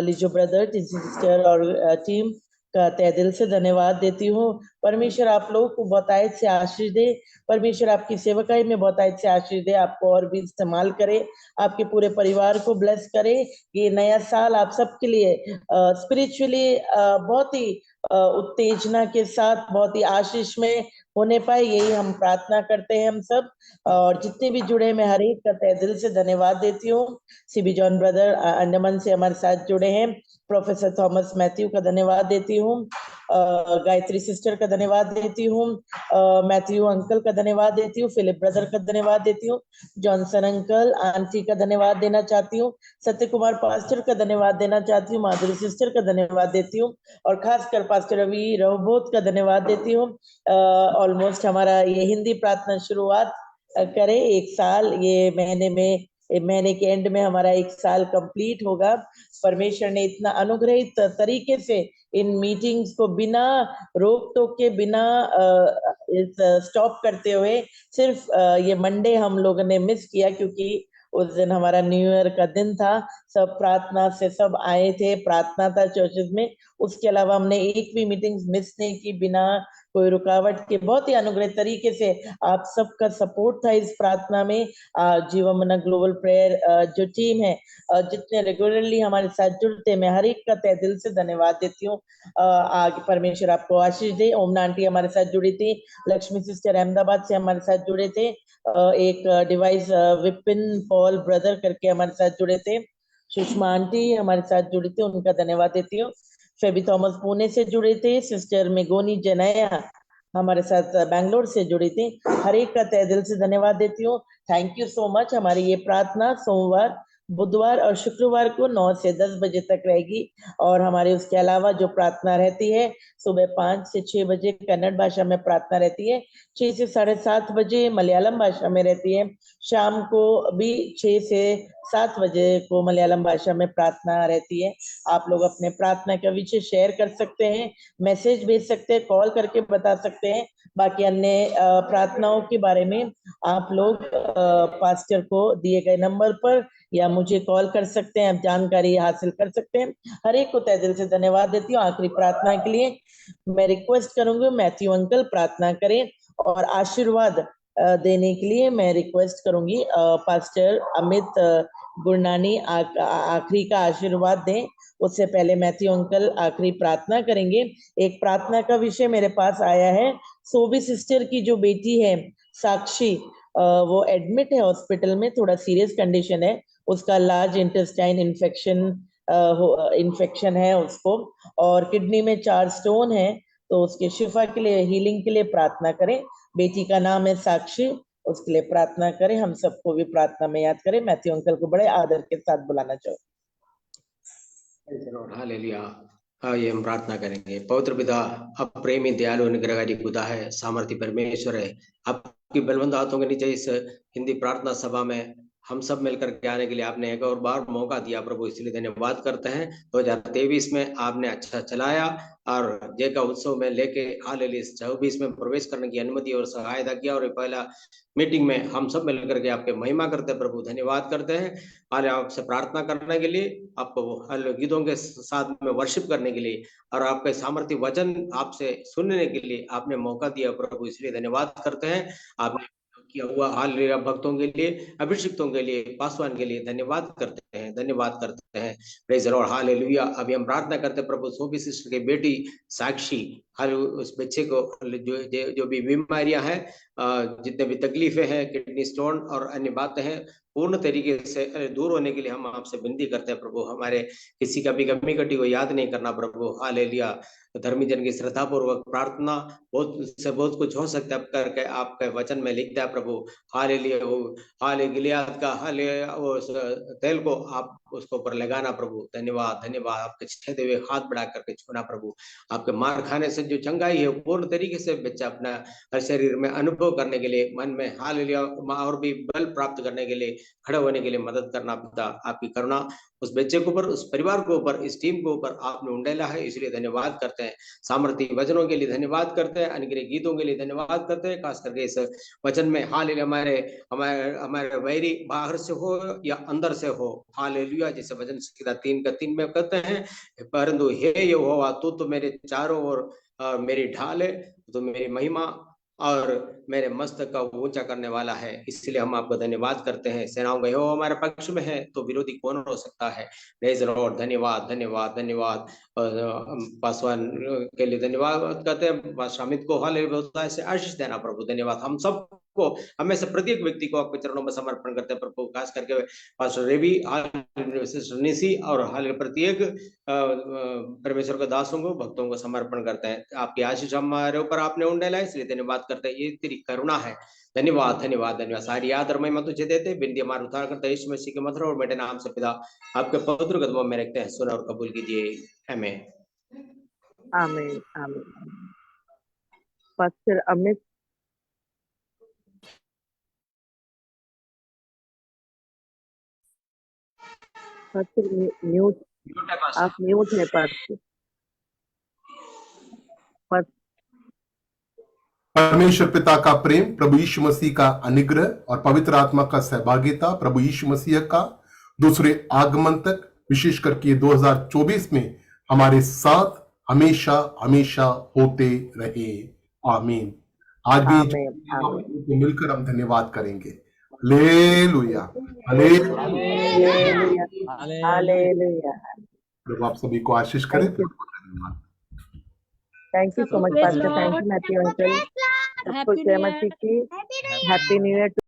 Lijo brother, TC sister और टीम का तहे दिल से धन्यवाद देती हूँ। परमेश्वर आप लोगों को बहुतायत से आशीष दे। परमेश्वर आपकी सेवकाई में बहुतायत से आशीष दे, आपको और भी इस्तेमाल करे, आपके पूरे परिवार को ब्लेस करे। ये नया साल आप सबके लिए स्पिरिचुअली बहुत ही उत्तेजना के साथ, बहुत ही आशीष में होने पाए, यही हम प्रार्थना करते हैं हम सब। और जितने भी जुड़े, मैं हर एक का तहे दिल से धन्यवाद देती हूँ। सीबी जॉन ब्रदर अंडमान से हमारे साथ जुड़े हैं, प्रोफेसर थॉमस मैथ्यू का धन्यवाद देती हूँ, गायत्री सिस्टर का धन्यवाद देती हूँ, मैथ्यू अंकल का धन्यवाद देती हूँ, फिलिप ब्रदर का धन्यवाद देती हूँ, जॉनसन अंकल आंटी का धन्यवाद देना चाहती हूँ, सत्य कुमार पास्टर का धन्यवाद देना चाहती हूँ, माधुरी सिस्टर का धन्यवाद देती हूँ, और खासकर पास्टर रवि रहोबोत का धन्यवाद देती हूँ। ऑलमोस्ट हमारा ये हिंदी प्रार्थना शुरुआत करे, एक साल ये महीने के एंड में हमारा एक साल कंप्लीट होगा। परमेश्वर ने इतना अनुग्रहित तरीके से इन मीटिंग्स को बिना रोक टोक के, बिना स्टॉप करते हुए, सिर्फ ये मंडे हम लोगों ने मिस किया क्योंकि उस दिन हमारा न्यू ईयर का दिन था। सब प्रार्थना से सब आए थे, प्रार्थना था चर्चेस में, उसके अलावा हमने एक भी मीटिंग मिस नहीं की बिना कोई रुकावट के। बहुत ही अनुग्रहित तरीके से आप सबका सपोर्ट था इस प्रार्थना में। जीवन मना ग्लोबल प्रेयर जो टीम है, जितने रेगुलरली हमारे साथ जुड़ते हैं, मैं हर एक का तहे दिल से धन्यवाद देती हूँ। आगे परमेश्वर आपको आशीष दे। ओमना आंटी हमारे साथ जुड़ी थी, लक्ष्मी सिस्टर अहमदाबाद से हमारे साथ जुड़े थे, एक डिवाइस विपिन पॉल ब्रदर करके हमारे साथ जुड़े थे, सुषमा आंटी हमारे साथ जुड़ी थी, उनका धन्यवाद देती हूँ। फेबी थॉमस पुणे से जुड़े थे, सिस्टर मेगोनी जनया हमारे साथ बैंगलोर से जुड़ी थी, हर एक का तहे दिल से धन्यवाद देती हूँ। Thank you so much. हमारी ये प्रार्थना सोमवार, बुधवार और शुक्रवार को 9 से 10 बजे तक रहेगी, और हमारे उसके अलावा जो प्रार्थना रहती है, सुबह 5 से 6 बजे कन्नड़ भाषा में प्रार्थना रहती है, 6 से 7:30 बजे मलयालम भाषा में रहती है, शाम को भी 6 से 7 बजे को मलयालम भाषा में प्रार्थना रहती है। आप लोग अपने प्रार्थना का विषय शेयर कर सकते हैं, मैसेज भेज सकते हैं, कॉल करके बता सकते हैं। बाकी अन्य प्रार्थनाओं के बारे में आप लोग पास्टर को दिए गए नंबर पर या मुझे कॉल कर सकते हैं, आप जानकारी हासिल कर सकते हैं। हर एक को तहे दिल से धन्यवाद देती हूँ। आखिरी प्रार्थना के लिए मैं रिक्वेस्ट करूंगी मैथ्यू अंकल प्रार्थना करें, और आशीर्वाद देने के लिए मैं रिक्वेस्ट करूंगी पास्टर अमित गुरनानी आखिरी का आशीर्वाद दें। उससे पहले मैथ्यू अंकल आखिरी प्रार्थना करेंगे। एक प्रार्थना का विषय मेरे पास आया है, सोबी सिस्टर की जो बेटी है साक्षी, वो एडमिट है हॉस्पिटल में, थोड़ा सीरियस कंडीशन है, उसका लार्ज इंटेस्टाइन इन्फेक्शन है उसको, और किडनी में 4 स्टोन है, तो उसके शिफा के लिए, हीलिंग के लिए प्रार्थना करें। बेटी का नाम है साक्षी, उसके लिए प्रार्थना करें। हम सबको भी प्रार्थना में याद करें। मैथ्यू अंकल को बड़े आदर के साथ बुलाना चाहूँ। हालेलुया। आइए हम प्रार्थना करेंगे। पवित्र पिता, अब प्रेमी दयालु अनुग्रहकारी खुदा है, सामर्थी परमेश्वर है, आपकी बलवंत हाथों के नीचे इस हिंदी प्रार्थना सभा में हम सब मिलकर के आने के लिए आपने एक और बार मौका दिया प्रभु, इसलिए धन्यवाद करते हैं। 2023 में आपने अच्छा चलाया और जय का उत्सव में लेके हालेलुया 24 में प्रवेश करने की अनुमति और सहायता किया, और पहला मीटिंग में हम सब मिलकर के आपके महिमा करते हैं प्रभु, धन्यवाद करते हैं। हाल आपसे प्रार्थना करने के लिए, आपको गीतों के साथ में वर्शिप करने के लिए और आपके सामर्थ्य वचन आपसे सुनने के लिए आपने मौका दिया प्रभु, इसलिए धन्यवाद करते हैं। आपने किया हुआ हालेलुया भक्तों के लिए, अभिषिक्तों के लिए, पासवान के लिए धन्यवाद करते हैं, धन्यवाद करते हैं। Praise the Lord, hallelujah. अभी हम प्रार्थना करते हैं प्रभु, सोफी सिस्टर की बेटी साक्षी, हर उस बच्चे को जो भी बीमारियां हैं, जितने भी तकलीफें हैं, किडनी स्टोन और अन्य बातें हैं, पूर्ण तरीके से दूर होने के लिए हम आपसे विनती करते हैं प्रभु। हमारे किसी का भी कमी कटी को याद नहीं करना प्रभु, हालेलुया। धर्मी जन की श्रद्धा पूर्वक प्रार्थना बहुत कुछ हो सकता है करके आपके वचन में लिखता है प्रभु, हालेलुया। हाले गिलियाद का उस तेल को आप उसको ऊपर लगाना प्रभु, धन्यवाद धन्यवाद। आपके छेदे हुए हाथ बढ़ा करके छूना प्रभु, आपके मार खाने से जो चंगाई है पूर्ण तरीके से बच्चा अपना हर शरीर में अनुभव करने के लिए, मन में हालेलुया और भी बल प्राप्त करने के लिए, खड़े होने के लिए मदद करना पिता। आपकी करुणा उस बच्चे के ऊपर, उस परिवार के ऊपर, इस टीम के ऊपर आपने उंडेला है, इसलिए धन्यवाद करते हैं। सामर्थ्य वचनों के लिए धन्यवाद करते हैं, अनुग्रह गीतों के लिए धन्यवाद करते हैं, खास करके इस वचन में हालेलुया हमारे हमारे हमारे वैरी बाहर से हो या अंदर से हो, हालेलुया, जैसे वचन संहिता 3:3 में कहते हैं, परंतु हे यहोवा तू तो मेरे चारों ओर मेरी ढाल है, तो मेरी महिमा और मेरे मस्तक का ऊंचा करने वाला है, इसलिए हम आपको धन्यवाद करते हैं। सेनाओं का यहोवा हमारे पक्ष में है तो विरोधी कौन हो सकता है। Praise the Lord. धन्यवाद धन्यवाद धन्यवाद। पासवान के लिए धन्यवाद करते हैं, पास्टर अमित को हालेलुया से आशीष देना प्रभु। धन्यवाद। हम सबको, हमें से प्रत्येक व्यक्ति को आपके चरणों में समर्पण करते हैं प्रभु, खास करके पास्टर रेवी, सिस्टर निसी और हाल प्रत्येक परमेश्वर के दासों को, भक्तों को समर्पण करते हैं। आपकी आशीष हमारे ऊपर आपने उंडेला है, इसलिए धन्यवाद करते हैं। ये तेरी करुणा है। धन्यवाद धन्यवाद धन्यवाद। सारी याद और महिमा तुझे देते, बिंदी हमारा उद्धार करते यीशु मसीह के मधुर और बेटे नाम से पिता आपके पवित्र कदमों में रखते हैं। सुना और कबूल कीजिए। आमीन। आमीन आमीन। पास्टर अमित। पास्टर म्यूट, आप म्यूट है पास्टर। परमेश्वर पिता का प्रेम, प्रभु यीशु मसीह का अनुग्रह और पवित्र आत्मा का सहभागिता प्रभु यीशु मसीह का दूसरे आगमन तक, विशेष करके 2024 में हमारे साथ हमेशा हमेशा होते रहे। आमीन। आज भी मिलकर हम धन्यवाद करेंगे। Hallelujah hallelujah hallelujah. प्रभु आप सभी को आशीष करें। Thank you so much pastor. Thank you Matthew uncle. सबको जय मसीह की। Happy new year.